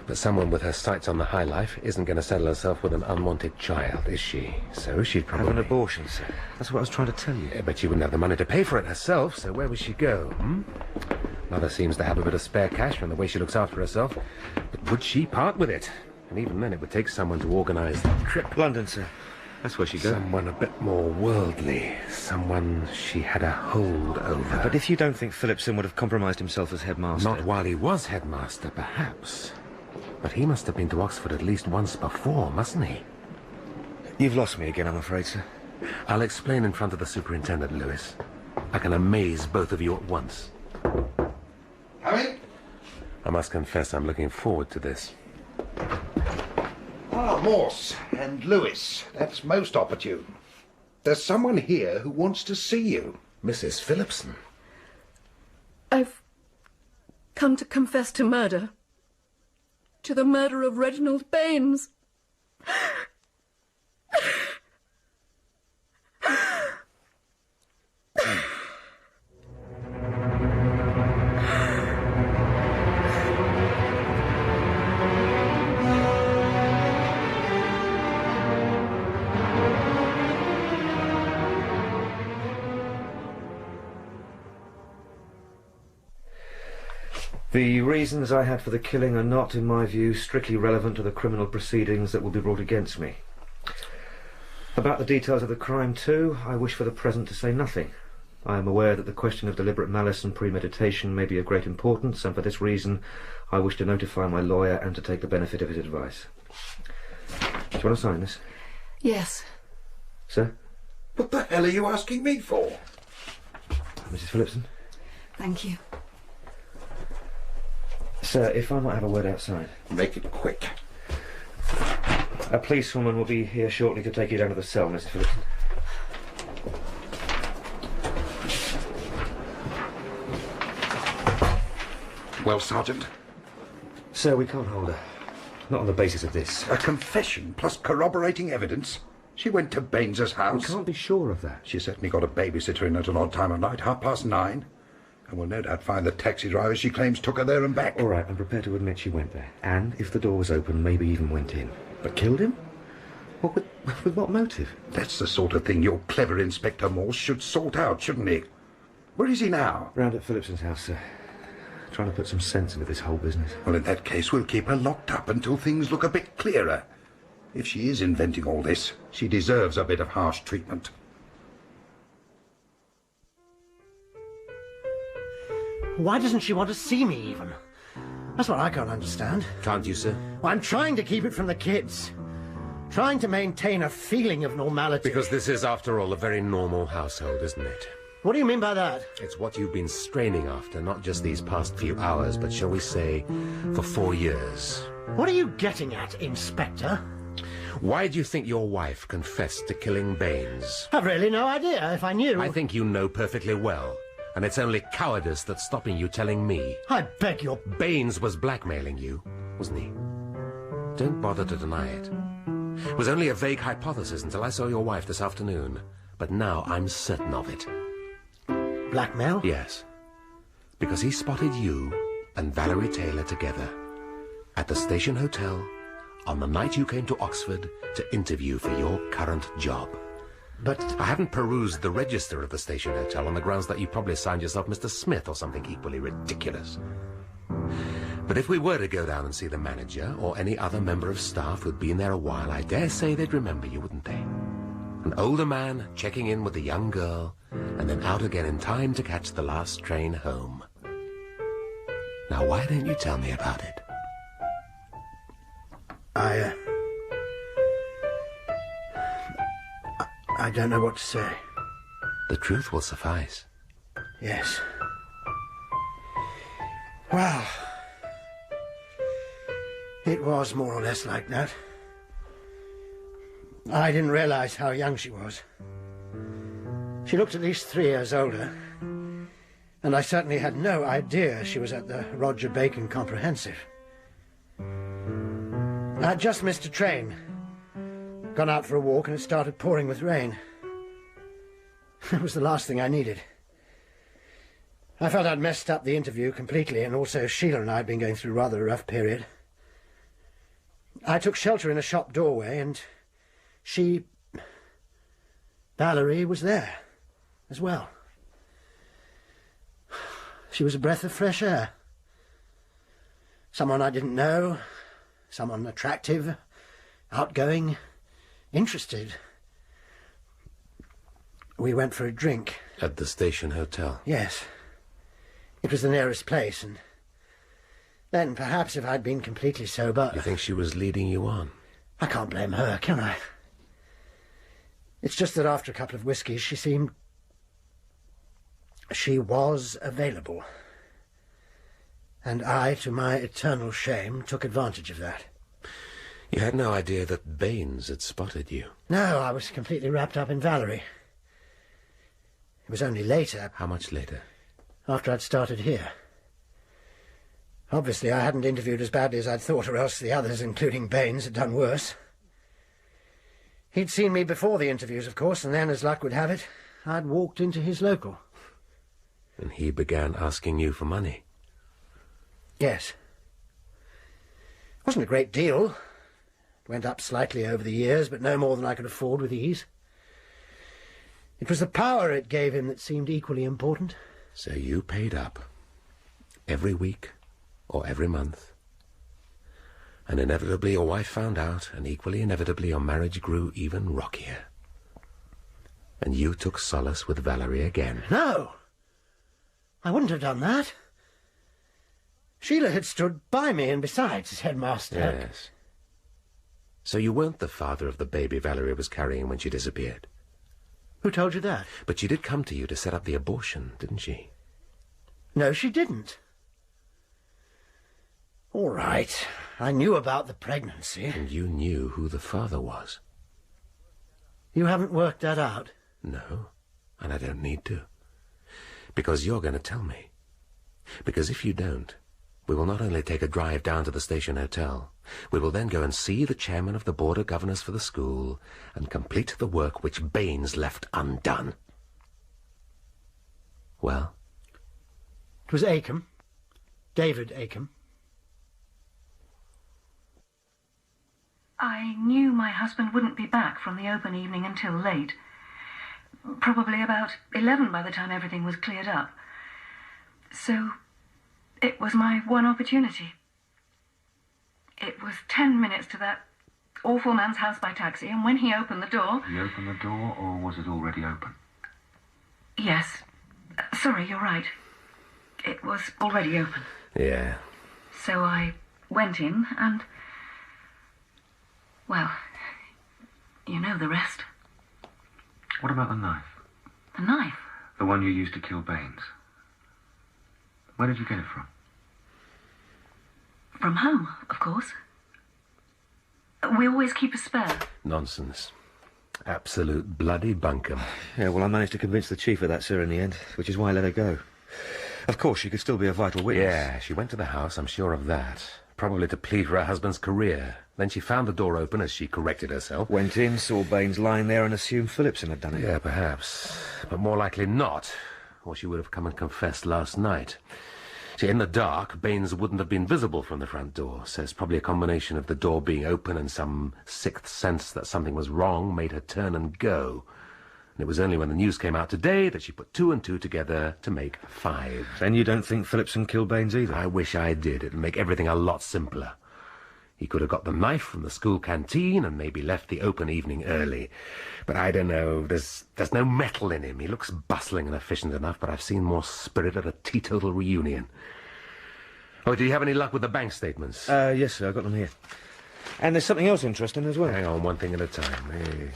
But someone with her sights on the high life isn't going to settle herself with an unwanted child, is she? So she'd probably... Have an abortion, sir. That's what I was trying to tell you. Yeah, but she wouldn't have the money to pay for it herself, so where would she go, Mother seems to have a bit of spare cash from the way she looks after herself. But would she part with it? And even then, it would take someone to organise the trip. London, sir. That's where she'd go. Someone a bit more worldly. Someone she had a hold over. But if you don't think Phillipson would have compromised himself as headmaster... Not while he was headmaster, perhaps. But he must have been to Oxford at least once before, mustn't he? You've lost me again, I'm afraid, sir. I'll explain in front of the superintendent, Lewis. I can amaze both of you at once. Coming? I must confess I'm looking forward to this. Ah, Morse and Lewis. That's most opportune. There's someone here who wants to see you. Mrs. Phillipson. I've come to confess to murder. To the murder of Reginald Baines. The reasons I had for the killing are not, in my view, strictly relevant to the criminal proceedings that will be brought against me. About the details of the crime, too, I wish for the present to say nothing. I am aware that the question of deliberate malice and premeditation may be of great importance, and for this reason I wish to notify my lawyer and to take the benefit of his advice. Do you want to sign this? Yes. Sir? What the hell are you asking me for? Mrs. Phillipson? Thank you. Sir, if I might have a word outside. Make it quick. A policewoman will be here shortly to take you down to the cell, Mr. Phillipson. Well, Sergeant? Sir, we can't hold her. Not on the basis of this. A confession plus corroborating evidence? She went to Baines's house. We can't be sure of that. She certainly got a babysitter in at an odd time of night, 9:30. And we'll no doubt find the taxi driver she claims took her there and back. All right, I'm prepared to admit she went there. And, if the door was open, maybe even went in. But killed him? What, with what motive? That's the sort of thing your clever Inspector Morse should sort out, shouldn't he? Where is he now? Round at Phillipson's house, sir. Trying to put some sense into this whole business. Well, in that case, we'll keep her locked up until things look a bit clearer. If she is inventing all this, she deserves a bit of harsh treatment. Why doesn't she want to see me, even? That's what I can't understand. Can't you, sir? Well, I'm trying to keep it from the kids. Trying to maintain a feeling of normality. Because this is, after all, a very normal household, isn't it? What do you mean by that? It's what you've been straining after, not just these past few hours, but shall we say, for 4 years. What are you getting at, Inspector? Why do you think your wife confessed to killing Baines? I've really no idea. If I knew... I think you know perfectly well. And it's only cowardice that's stopping you telling me. I beg your... Baines was blackmailing you, wasn't he? Don't bother to deny it. It was only a vague hypothesis until I saw your wife this afternoon. But now I'm certain of it. Blackmail? Yes. Because he spotted you and Valerie Taylor together at the Station Hotel on the night you came to Oxford to interview for your current job. But... I haven't perused the register of the Station Hotel on the grounds that you probably signed yourself Mr. Smith or something equally ridiculous. But if we were to go down and see the manager or any other member of staff who'd been there a while, I dare say they'd remember you, wouldn't they? An older man checking in with a young girl and then out again in time to catch the last train home. Now, why don't you tell me about it? I don't know what to say. The truth will suffice. Yes. Well, it was more or less like that. I didn't realize how young she was. She looked at least 3 years older, and I certainly had no idea she was at the Roger Bacon Comprehensive. I'd just missed a train, gone out for a walk, and it started pouring with rain. It was the last thing I needed. I felt I'd messed up the interview completely, and also Sheila and I had been going through rather a rough period. I took shelter in a shop doorway, and Valerie was there as well. She was a breath of fresh air. Someone I didn't know, someone attractive, outgoing, interested. We went for a drink. At the Station Hotel? Yes. It was the nearest place, and then perhaps if I'd been completely sober... You think she was leading you on? I can't blame her, can I? It's just that after a couple of whiskies, she was available. And I, to my eternal shame, took advantage of that. You had no idea that Baines had spotted you? No, I was completely wrapped up in Valerie. It was only later... How much later? After I'd started here. Obviously, I hadn't interviewed as badly as I'd thought, or else the others, including Baines, had done worse. He'd seen me before the interviews, of course, and then, as luck would have it, I'd walked into his local. And he began asking you for money? Yes. It wasn't a great deal. It went up slightly over the years, but no more than I could afford with ease. It was the power it gave him that seemed equally important. So you paid up. Every week, or every month. And inevitably your wife found out, and equally inevitably your marriage grew even rockier. And you took solace with Valerie again. No! I wouldn't have done that. Sheila had stood by me, and besides, as headmaster... Yes. So you weren't the father of the baby Valerie was carrying when she disappeared? Who told you that? But she did come to you to set up the abortion, didn't she? No, she didn't. All right. I knew about the pregnancy. And you knew who the father was? You haven't worked that out? No, and I don't need to. Because you're going to tell me. Because if you don't, we will not only take a drive down to the Station Hotel, we will then go and see the chairman of the board of governors for the school and complete the work which Baines left undone. Well? It was Acomb. David Acomb. I knew my husband wouldn't be back from the open evening until late. Probably about 11 by the time everything was cleared up. So it was my one opportunity. It was 10 minutes to that awful man's house by taxi, and when he opened the door... He opened the door, or was it already open? Yes. Sorry, you're right. It was already open. Yeah. So I went in and... Well, you know the rest. What about the knife? The knife? The one you used to kill Baines. Where did you get it from? From home, of course. We always keep a spare. Nonsense. Absolute bloody bunkum. Yeah, well, I managed to convince the chief of that, sir, in the end, which is why I let her go. Of course, she could still be a vital witness. Yeah, she went to the house, I'm sure of that. Probably to plead for her husband's career. Then she found the door open as she corrected herself. Went in, saw Baines lying there and assumed Phillipson had done it. Yeah, perhaps. But more likely not. Or she would have come and confessed last night. See, in the dark, Baines wouldn't have been visible from the front door. So it's probably a combination of the door being open and some sixth sense that something was wrong made her turn and go. And it was only when the news came out today that she put 2 and 2 together to make 5. Then you don't think Phillipson killed Baines either? I wish I did. It'd make everything a lot simpler. He could have got the knife from the school canteen and maybe left the open evening early. But I don't know. There's no metal in him. He looks bustling and efficient enough, but I've seen more spirit at a teetotal reunion. Oh, do you have any luck with the bank statements? Yes, sir. I've got them here. And there's something else interesting as well. Hang on, one thing at a time. Hey.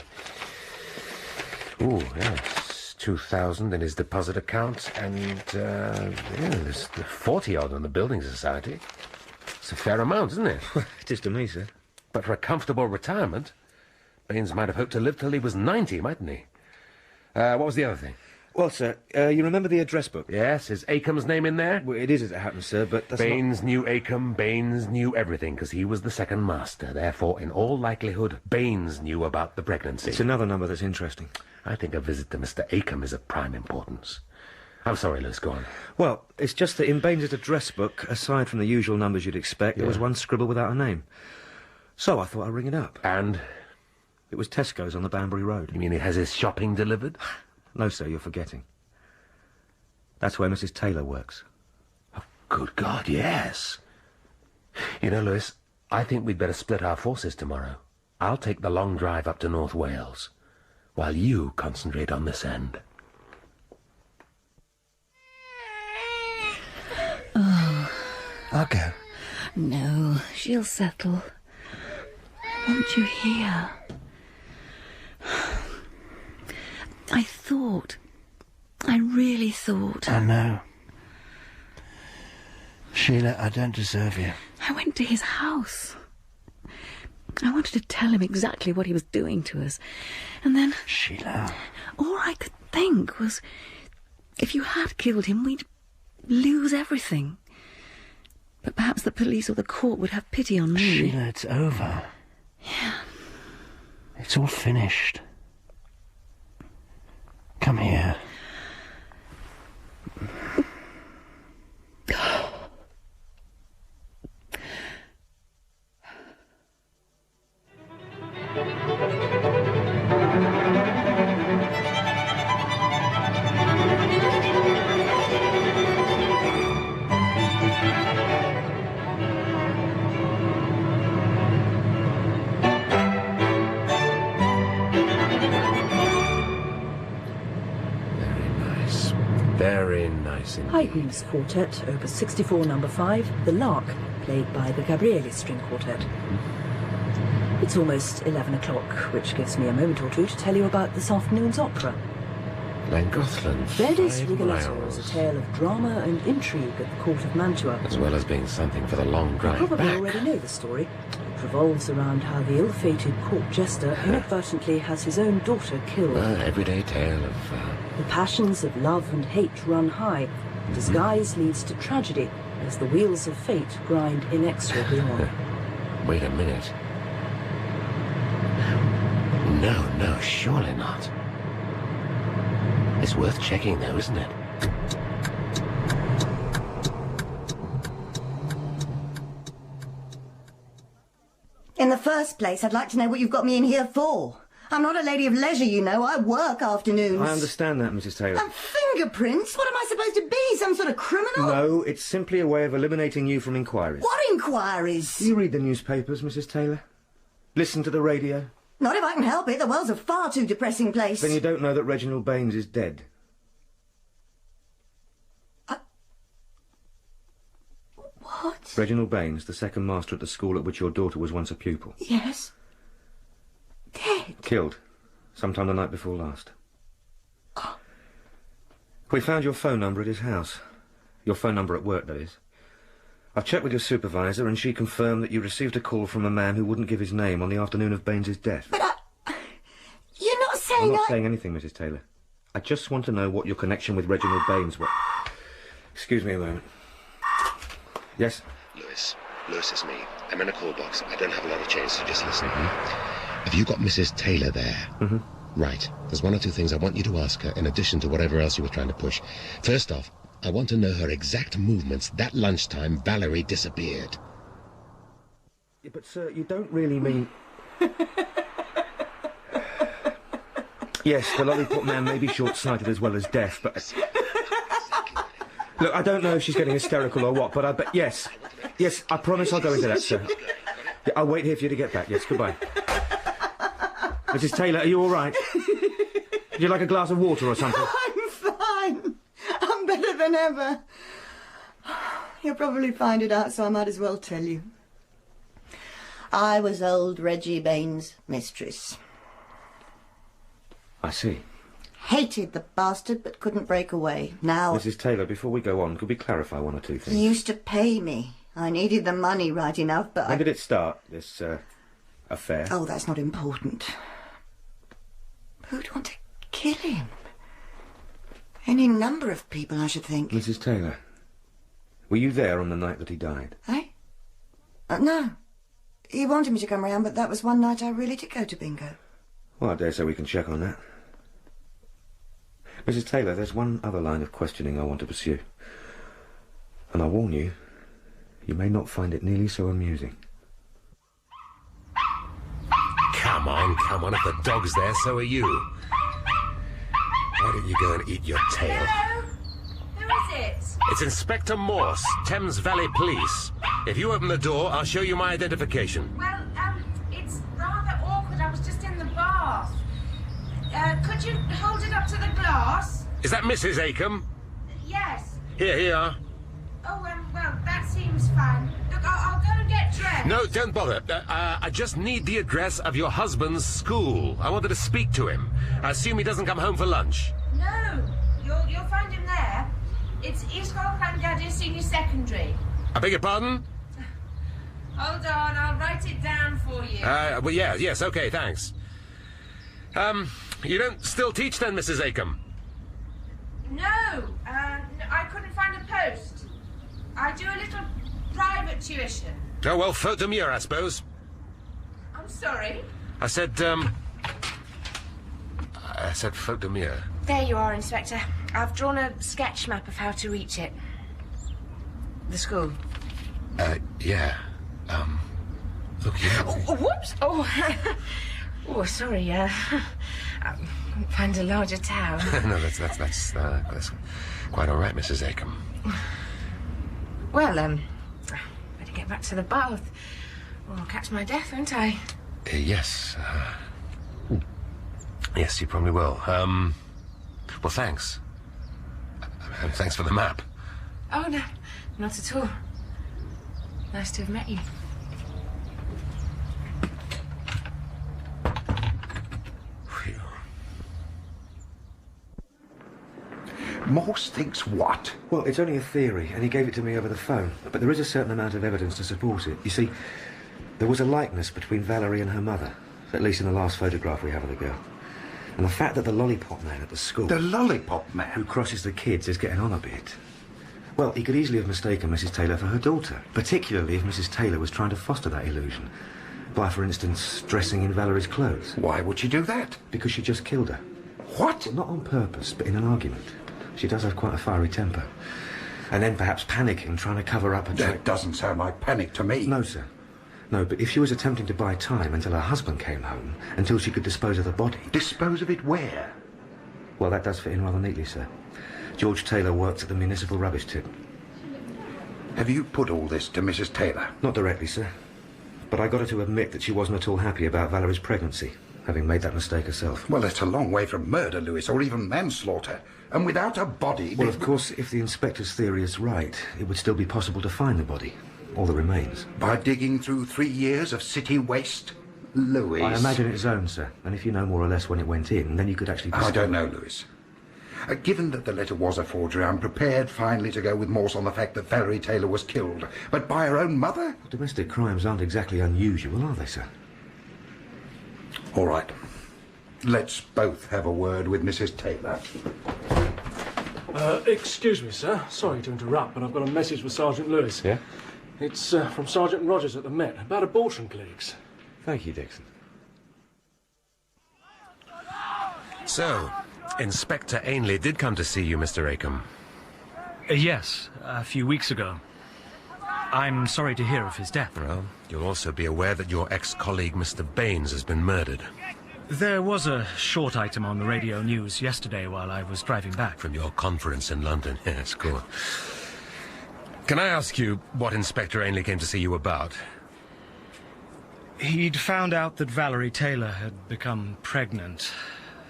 Ooh, yes. 2,000 in his deposit account, and, yeah, there's 40-odd on the Building Society. It's a fair amount, isn't it? It is to me, sir. But for a comfortable retirement, Baines might have hoped to live till he was 90, mightn't he? What was the other thing? Well, sir, you remember the address book? Yes, is Acom's name in there? Well, it is as it happens, sir, but that's Baines knew Acom, Baines knew everything, because he was the second master. Therefore, in all likelihood, Baines knew about the pregnancy. It's another number that's interesting. I think a visit to Mr. Acom is of prime importance. I'm sorry, Lewis, go on. Well, it's just that in Baines's address book, aside from the usual numbers you'd expect, there was one scribble without a name. So I thought I'd ring it up. And? It was Tesco's on the Banbury Road. You mean he has his shopping delivered? No, sir, you're forgetting. That's where Mrs. Taylor works. Oh, good God, yes. You know, Lewis, I think we'd better split our forces tomorrow. I'll take the long drive up to North Wales, while you concentrate on this end. Oh. I'll go. No, she'll settle. Won't you hear? I really thought... I know. Sheila, I don't deserve you. I went to his house. I wanted to tell him exactly what he was doing to us. And then... Sheila... All I could think was, if you had killed him, we'd lose everything. But perhaps the police or the court would have pity on me. Sheila, it's over. Yeah. It's all finished. Come here. Very nice indeed. Haydn's Quartet, Opus 64, number 5, The Lark, played by the Gabrieli String Quartet. It's almost 11 o'clock, which gives me a moment or two to tell you about this afternoon's opera. Llangollen, Verdi's 5 Rigoletto miles. is a tale of drama and intrigue at the court of Mantua. As well as being something for the long drive You probably back. already know the story. It revolves around how the ill-fated court jester inadvertently has his own daughter killed. Everyday tale of... The passions of love and hate run high. Disguise leads to tragedy as the wheels of fate grind inexorably on. Wait a minute. No, surely not. It's worth checking, though, isn't it? In the first place, I'd like to know what you've got me in here for. I'm not a lady of leisure, you know. I work afternoons. I understand that, Mrs. Taylor. And fingerprints? What am I supposed to be? Some sort of criminal? No, it's simply a way of eliminating you from inquiries. What inquiries? You read the newspapers, Mrs. Taylor? Listen to the radio? Not if I can help it. The world's a far too depressing place. Then you don't know that Reginald Baines is dead. What? Reginald Baines, the second master at the school at which your daughter was once a pupil. Yes. Dead? Killed. Sometime the night before last. We found your phone number at his house. Your phone number at work, that is. I've checked with your supervisor, and she confirmed that you received a call from a man who wouldn't give his name on the afternoon of Baines's death. But you're not saying I'm not saying anything, Mrs. Taylor. I just want to know what your connection with Reginald Baines was. Excuse me a moment. Yes? Lewis, it's me. I'm in a call box. I don't have a lot of change, so just listen. Have you got Mrs. Taylor there? Mm-hmm. Right. There's one or two things I want you to ask her, in addition to whatever else you were trying to push. First off, I want to know her exact movements that lunchtime Valerie disappeared. Yeah, but, sir, you don't really mean... Yes, the lollipop man may be short-sighted as well as deaf, but... Look, I don't know if she's getting hysterical or what, but I bet... Yes, I promise I'll go into that, sir. Yeah, I'll wait here for you to get back. Yes, goodbye. Mrs. Taylor, are you all right? Would you like a glass of water or something? I'm fine. I'm better than ever. You'll probably find it out, so I might as well tell you. I was old Reggie Baines' mistress. I see. Hated the bastard, but couldn't break away. Now... Mrs. Taylor, before we go on, could we clarify one or two things? He used to pay me. I needed the money right enough, but When did it start, this, affair? Oh, that's not important. Who'd want to kill him? Any number of people, I should think. Mrs. Taylor, were you there on the night that he died? Eh? No. He wanted me to come round, but that was one night I really did go to bingo. Well, I dare say we can check on that. Mrs. Taylor, there's one other line of questioning I want to pursue. And I warn you, you may not find it nearly so amusing. Come on. If the dog's there, so are you. Why don't you go and eat your tail? Hello? Who is it? It's Inspector Morse, Thames Valley Police. If you open the door, I'll show you my identification. Well, it's rather awkward. I was just in the bath. Could you hold it up to the glass? Is that Mrs. Acomb? Yes. Here you are. Oh, well, that seems fine. Look, I'll go and get dressed. No, don't bother. I just need the address of your husband's school. I wanted to speak to him. I assume he doesn't come home for lunch. No, you'll find him there. It's East Colchester Senior Secondary. I beg your pardon? Hold on, I'll write it down for you. Well, yes, okay, thanks. You don't still teach then, Mrs. Acomb? No, I couldn't find a post. I do a little private tuition. Oh, well, faute de mieux, I suppose. I'm sorry. I said faute de mieux. There you are, Inspector. I've drawn a sketch map of how to reach it. The school. Yeah. Look here. Oh, whoops! Oh, sorry, find a larger towel. No, that's quite all right, Mrs. Acomb. Well, better get back to the bath, or I'll catch my death, won't I? Yes. Yes, you probably will. Well, thanks. Thanks for the map. Oh, no, not at all. Nice to have met you. Morse thinks what? Well, it's only a theory, and he gave it to me over the phone. But there is a certain amount of evidence to support it. You see, there was a likeness between Valerie and her mother, at least in the last photograph we have of the girl. And the fact that the lollipop man at the school... The lollipop man? Who crosses the kids is getting on a bit. Well, he could easily have mistaken Mrs. Taylor for her daughter, particularly if Mrs. Taylor was trying to foster that illusion. By, for instance, dressing in Valerie's clothes. Why would she do that? Because she just killed her. What? Well, not on purpose, but in an argument. She does have quite a fiery temper. And then perhaps panicking, trying to cover up her... That doesn't sound like panic to me. No, sir. No, but if she was attempting to buy time until her husband came home, until she could dispose of the body... Dispose of it where? Well, that does fit in rather neatly, sir. George Taylor worked at the municipal rubbish tip. Have you put all this to Mrs. Taylor? Not directly, sir. But I got her to admit that she wasn't at all happy about Valerie's pregnancy, having made that mistake herself. Well, that's a long way from murder, Lewis, or even manslaughter. And without a body... Well, of course, if the inspector's theory is right, it would still be possible to find the body, or the remains. By digging through 3 years of city waste? Lewis... I imagine it's owned, sir. And if you know more or less when it went in, then you could actually... I don't know, Lewis. Given that the letter was a forgery, I'm prepared finally to go with Morse on the fact that Valerie Taylor was killed. But by her own mother? Well, domestic crimes aren't exactly unusual, are they, sir? All right. Let's both have a word with Mrs. Taylor. Excuse me, sir. Sorry to interrupt, but I've got a message for Sergeant Lewis. Yeah? It's from Sergeant Rogers at the Met about abortion clinics. Thank you, Dixon. So, Inspector Ainley did come to see you, Mr. Acombe. Yes, a few weeks ago. I'm sorry to hear of his death. Well, you'll also be aware that your ex-colleague, Mr. Baines, has been murdered. There was a short item on the radio news yesterday while I was driving back. From your conference in London, yes, good. Can I ask you what Inspector Ainley came to see you about? He'd found out that Valerie Taylor had become pregnant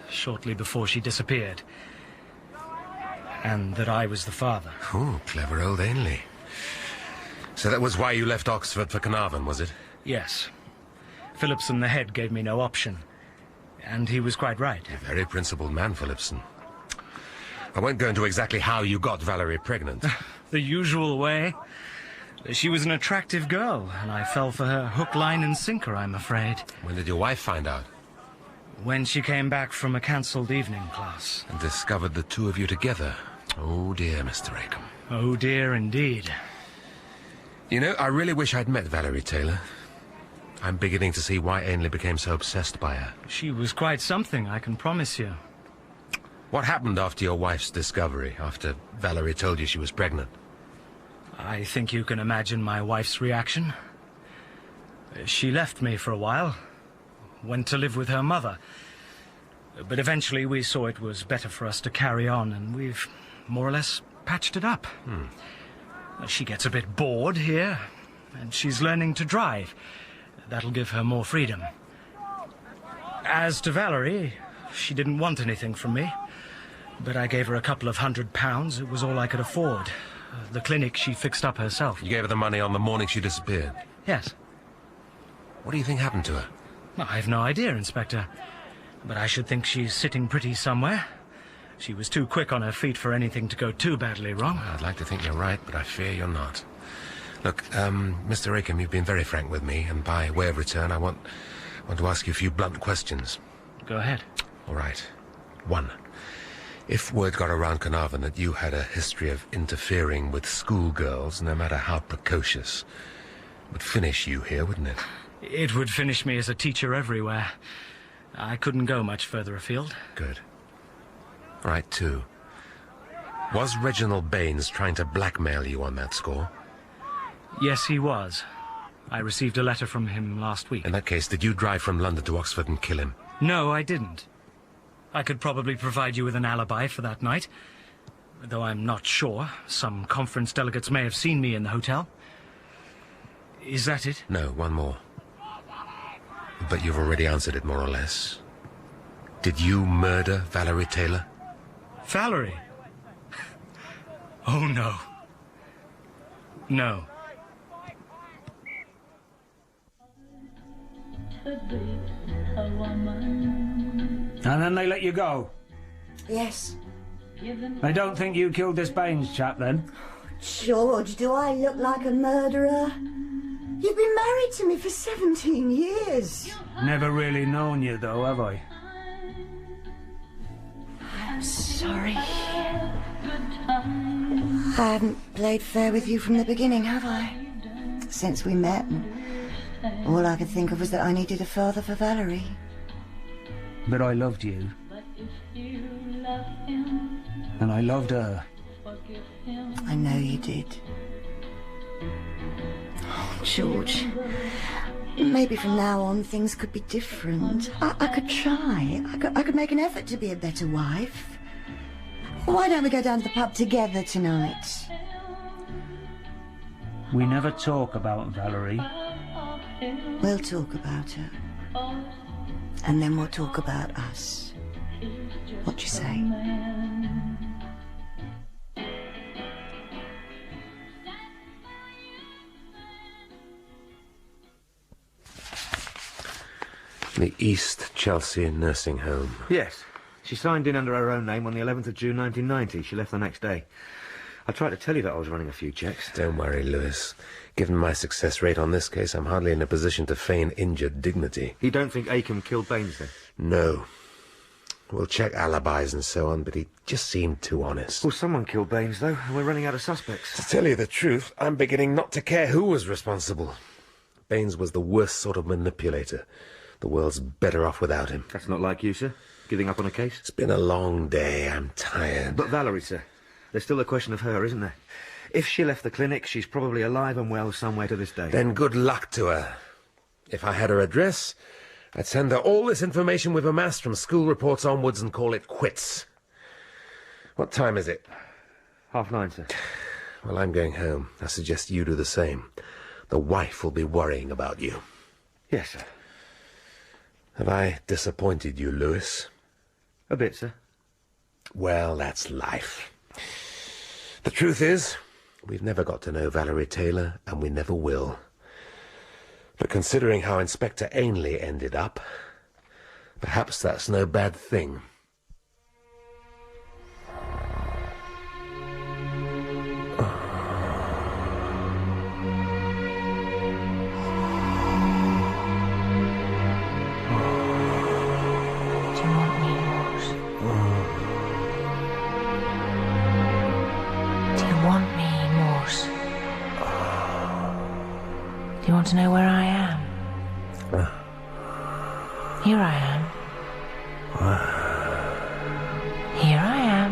shortly before she disappeared. And that I was the father. Oh, clever old Ainley. So that was why you left Oxford for Carnarvon, was it? Yes. Phillipson, the head, gave me no option. And he was quite right. A very principled man, Phillipson. I won't go into exactly how you got Valerie pregnant. The usual way. She was an attractive girl, and I fell for her hook, line, and sinker, I'm afraid. When did your wife find out? When she came back from a cancelled evening class. And discovered the two of you together. Oh, dear, Mr. Acombe. Oh, dear, indeed. You know, I really wish I'd met Valerie Taylor. I'm beginning to see why Ainley became so obsessed by her. She was quite something, I can promise you. What happened after your wife's discovery, after Valerie told you she was pregnant? I think you can imagine my wife's reaction. She left me for a while, went to live with her mother. But eventually we saw it was better for us to carry on, and we've more or less patched it up. She gets a bit bored here, and she's learning to drive. That'll give her more freedom. As to Valerie, she didn't want anything from me, but I gave her a couple of £100. It was all I could afford. The clinic she fixed up herself. You gave her the money on the morning she disappeared? Yes. What do you think happened to her? Well, I have no idea, Inspector. But I should think she's sitting pretty somewhere. She was too quick on her feet for anything to go too badly wrong. Well, I'd like to think you're right, but I fear you're not. Look, Mr. Acombe, you've been very frank with me, and by way of return, I want to ask you a few blunt questions. Go ahead. All right. 1. If word got around Carnarvon that you had a history of interfering with schoolgirls, no matter how precocious, it would finish you here, wouldn't it? It would finish me as a teacher everywhere. I couldn't go much further afield. Good. All right, 2. Was Reginald Baines trying to blackmail you on that score? Yes, he was. I received a letter from him last week. In that case, did you drive from London to Oxford and kill him? No, I didn't. I could probably provide you with an alibi for that night. Though I'm not sure. Some conference delegates may have seen me in the hotel. Is that it? No, one more. But you've already answered it, more or less. Did you murder Valerie Taylor? Valerie? Oh, no. No. And then they let you go? Yes. They don't think you killed this Baines chap, then? George, do I look like a murderer? You've been married to me for 17 years. Never really known you, though, have I? I'm sorry. I haven't played fair with you from the beginning, have I? Since we met, and all I could think of was that I needed a father for Valerie. But I loved you. And I loved her. I know you did. Oh, George. Maybe from now on things could be different. I could try. I could make an effort to be a better wife. Why don't we go down to the pub together tonight? We never talk about Valerie. We'll talk about her. And then we'll talk about us. What do you say? The East Chelsea nursing home. Yes. She signed in under her own name on the 11th of June 1990. She left the next day. I tried to tell you that I was running a few checks. Don't worry, Lewis. Given my success rate on this case, I'm hardly in a position to feign injured dignity. You don't think Acomb killed Baines, then? No. We'll check alibis and so on, but he just seemed too honest. Well, someone killed Baines, though, and we're running out of suspects. To tell you the truth, I'm beginning not to care who was responsible. Baines was the worst sort of manipulator. The world's better off without him. That's not like you, sir. Giving up on a case? It's been a long day. I'm tired. But Valerie, sir, there's still a question of her, isn't there? If she left the clinic, she's probably alive and well somewhere to this day. Then good luck to her. If I had her address, I'd send her all this information we've amassed from school reports onwards and call it quits. What time is it? 9:30, sir. Well, I'm going home. I suggest you do the same. The wife will be worrying about you. Yes, sir. Have I disappointed you, Lewis? A bit, sir. Well, that's life. The truth is, we've never got to know Valerie Taylor, and we never will. But considering how Inspector Ainley ended up, perhaps that's no bad thing. To know where I am. Here I am. Here I am.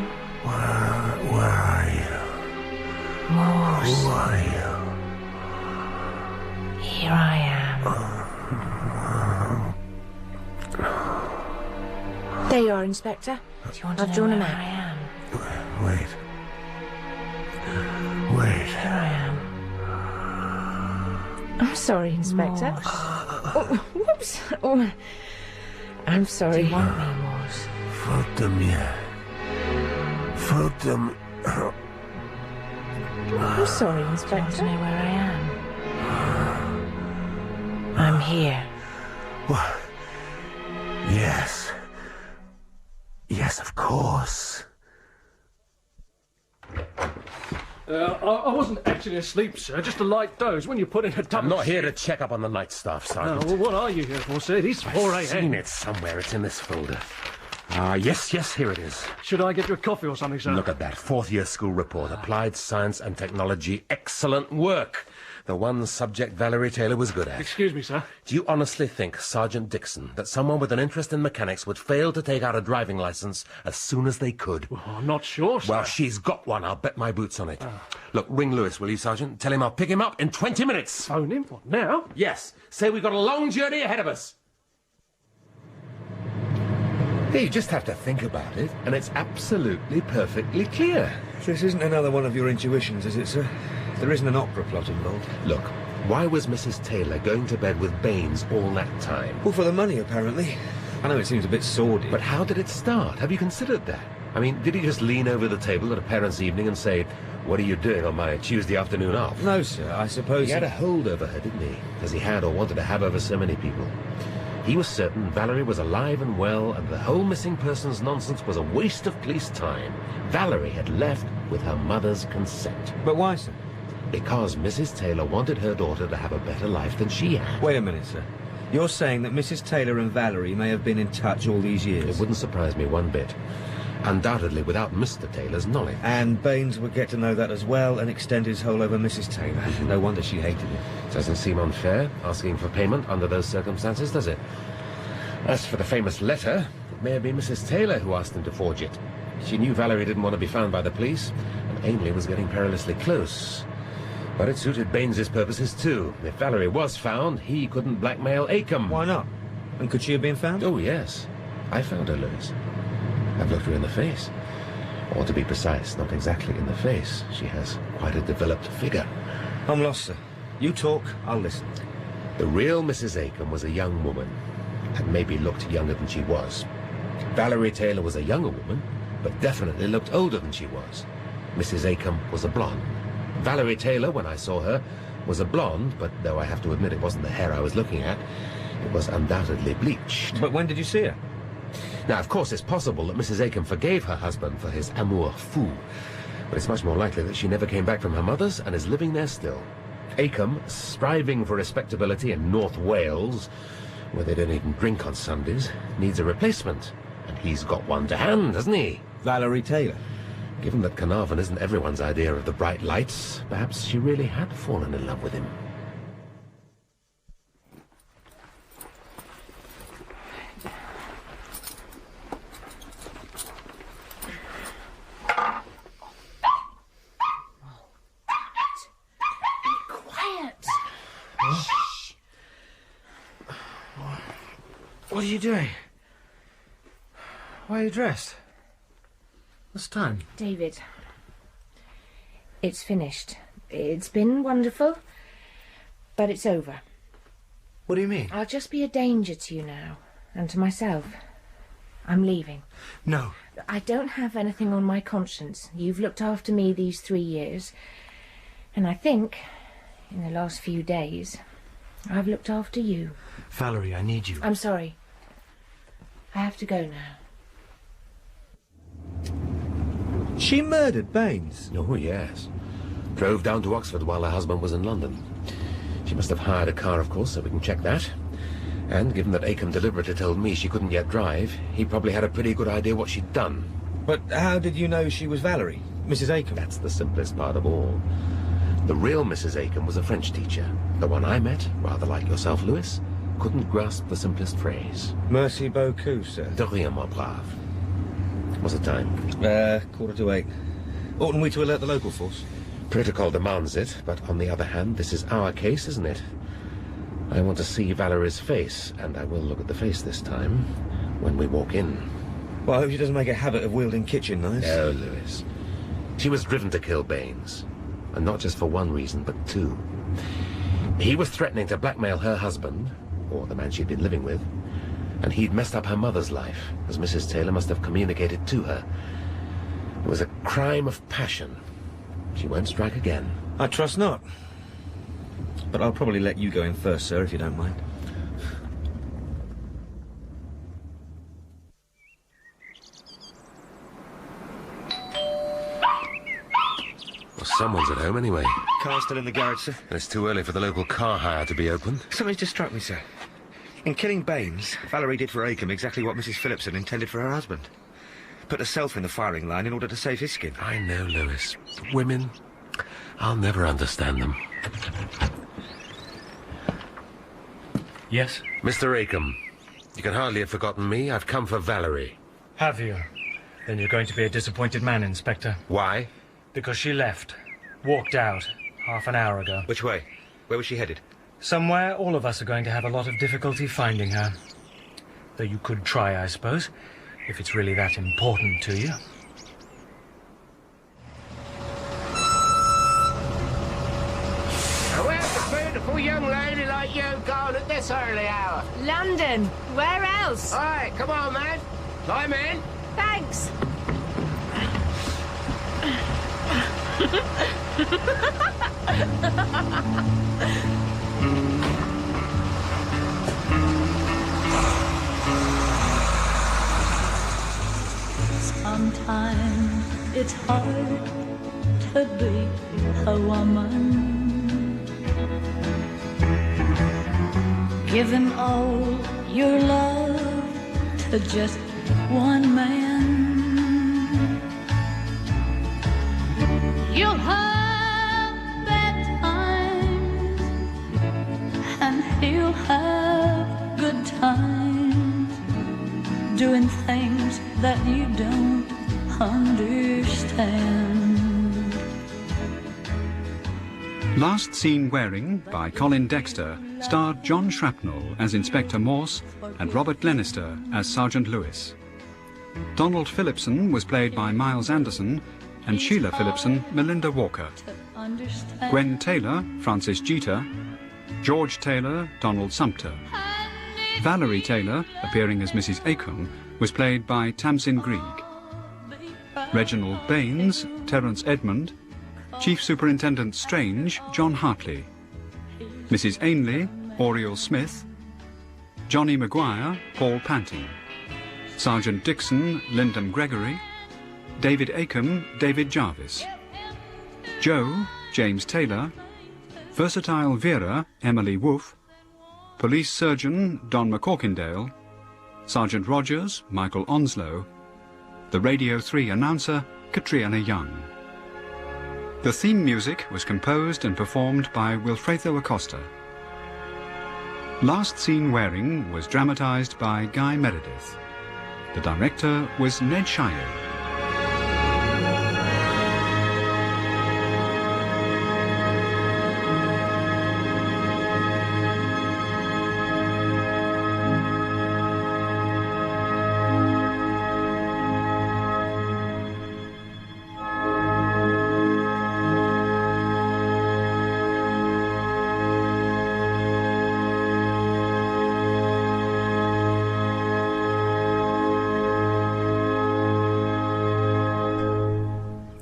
Where are you? Morse. Who are you? Here I am. There you are, Inspector. Do you want to know drawn where I am? Wait. Here I am. I'm sorry, Inspector. Oh, whoops. Oh, I'm sorry. Do you want me, Morse? Faute de mieux. Faute de... I'm sorry, Inspector. Do you want to know where I am? I'm here. What? Yes. Yes, of course. I wasn't actually asleep, sir. Just a light doze when you put in a double... I'm not here to check up on the night staff, Sergeant. Well, what are you here for, sir? It is 4 a.m. I've seen it somewhere. It's in this folder. Yes, here it is. Should I get you a coffee or something, sir? Look at that. 4th-year school report. Applied Science and Technology. Excellent work. The one subject Valerie Taylor was good at. Excuse me, sir. Do you honestly think, Sergeant Dixon, that someone with an interest in mechanics would fail to take out a driving licence as soon as they could? Well, I'm not sure, sir. Well, she's got one. I'll bet my boots on it. Look, ring Lewis, will you, Sergeant? Tell him I'll pick him up in 20 minutes. Phone him? What, now? Yes. Say we've got a long journey ahead of us. You just have to think about it, and it's absolutely perfectly clear. This isn't another one of your intuitions, is it, sir? There isn't an opera plot involved. Look, why was Mrs. Taylor going to bed with Baines all that time? Well, for the money, apparently. I know it seems a bit sordid. But how did it start? Have you considered that? I mean, did he just lean over the table at a parents' evening and say, "What are you doing on my Tuesday afternoon off?" No, sir, I suppose... He had a hold over her, didn't he? As he had or wanted to have over so many people. He was certain Valerie was alive and well, and the whole missing persons nonsense was a waste of police time. Valerie had left with her mother's consent. But why, sir? Because Mrs. Taylor wanted her daughter to have a better life than she had. Wait a minute, sir. You're saying that Mrs. Taylor and Valerie may have been in touch all these years? It wouldn't surprise me one bit. Undoubtedly without Mr. Taylor's knowledge. And Baines would get to know that as well and extend his hold over Mrs. Taylor. No wonder she hated him. Doesn't seem unfair, asking for payment under those circumstances, does it? As for the famous letter, it may have been Mrs. Taylor who asked him to forge it. She knew Valerie didn't want to be found by the police, and Ainley was getting perilously close. But it suited Baines's purposes too. If Valerie was found, he couldn't blackmail Acomb. Why not? And could she have been found? Oh, yes. I found her, Lewis. I've looked her in the face. Or to be precise, not exactly in the face. She has quite a developed figure. I'm lost, sir. You talk, I'll listen. The real Mrs. Acomb was a young woman, and maybe looked younger than she was. Valerie Taylor was a younger woman, but definitely looked older than she was. Mrs. Acomb was a blonde. Valerie Taylor, when I saw her, was a blonde, but though I have to admit it wasn't the hair I was looking at, it was undoubtedly bleached. But when did you see her? Now, of course, it's possible that Mrs. Acomb forgave her husband for his amour fou, but it's much more likely that she never came back from her mother's and is living there still. Acomb, striving for respectability in North Wales, where they don't even drink on Sundays, needs a replacement, and he's got one to hand, hasn't he? Valerie Taylor. Given that Carnarvon isn't everyone's idea of the bright lights, perhaps she really had fallen in love with him. What are you doing? Why are you dressed? What's the time? David, it's finished. It's been wonderful, but it's over. What do you mean? I'll just be a danger to you now, and to myself. I'm leaving. No. I don't have anything on my conscience. You've looked after me these 3 years, and I think, in the last few days, I've looked after you. Valerie, I need you. I'm sorry. I have to go now. She murdered Baines? Oh, yes. Drove down to Oxford while her husband was in London. She must have hired a car, of course, so we can check that. And given that Acomb deliberately told me she couldn't yet drive, he probably had a pretty good idea what she'd done. But how did you know she was Valerie, Mrs. Acomb? That's the simplest part of all. The real Mrs. Acomb was a French teacher. The one I met, rather like yourself, Lewis, couldn't grasp the simplest phrase. Merci beaucoup, sir. De rien, mon brave. What's the time? 7:45. Oughtn't we to alert the local force? Protocol demands it, but on the other hand, this is our case, isn't it? I want to see Valerie's face, and I will look at the face this time, when we walk in. Well, I hope she doesn't make a habit of wielding kitchen knives. No, Lewis. She was driven to kill Baines, and not just for one reason, but two. He was threatening to blackmail her husband, or the man she'd been living with, and he'd messed up her mother's life, as Mrs. Taylor must have communicated to her. It was a crime of passion. She won't strike again. I trust not. But I'll probably let you go in first, sir, if you don't mind. Well, someone's at home anyway. Car's still in the garage, sir. And it's too early for the local car hire to be open. Something's just struck me, sir. In killing Baines, Valerie did for Acomb exactly what Mrs. Phillipson intended for her husband. Put herself in the firing line in order to save his skin. I know, Lewis. Women, I'll never understand them. Yes? Mr. Acomb, you can hardly have forgotten me. I've come for Valerie. Have you? Then you're going to be a disappointed man, Inspector. Why? Because she left. Walked out. Half an hour ago. Which way? Where was she headed? Somewhere all of us are going to have a lot of difficulty finding her. Though you could try, I suppose, if it's really that important to you. Where's a beautiful young lady like you going at this early hour? London. Where else? All right, come on, man. Climb in. Thanks. Sometimes it's hard to be a woman. Giving all your love to just one man. You'll have bad times, and he'll have good times, doing things that you don't understand. Last Seen Wearing by Colin Dexter starred John Shrapnel as Inspector Morse and Robert Glenister as Sergeant Lewis. Donald Phillipson was played by Miles Anderson and Sheila Phillipson, Melinda Walker. Gwen Taylor, Frances Jeter. George Taylor, Donald Sumpter. Valerie Taylor, appearing as Mrs. Acomb, was played by Tamsin Grieg. Reginald Baines, Terence Edmund. Chief Superintendent Strange, John Hartley. Mrs. Ainley, Oriel Smith. Johnny Maguire, Paul Panting. Sergeant Dixon, Lyndon Gregory. David Acombe, David Jarvis. Joe, James Taylor. Versatile Vera, Emily Wolfe. Police Surgeon, Don McCorkindale. Sergeant Rogers, Michael Onslow. The Radio 3 announcer, Katriana Young. The theme music was composed and performed by Wilfredo Acosta. Last Seen Wearing was dramatised by Guy Meredith. The director was Ned Shire.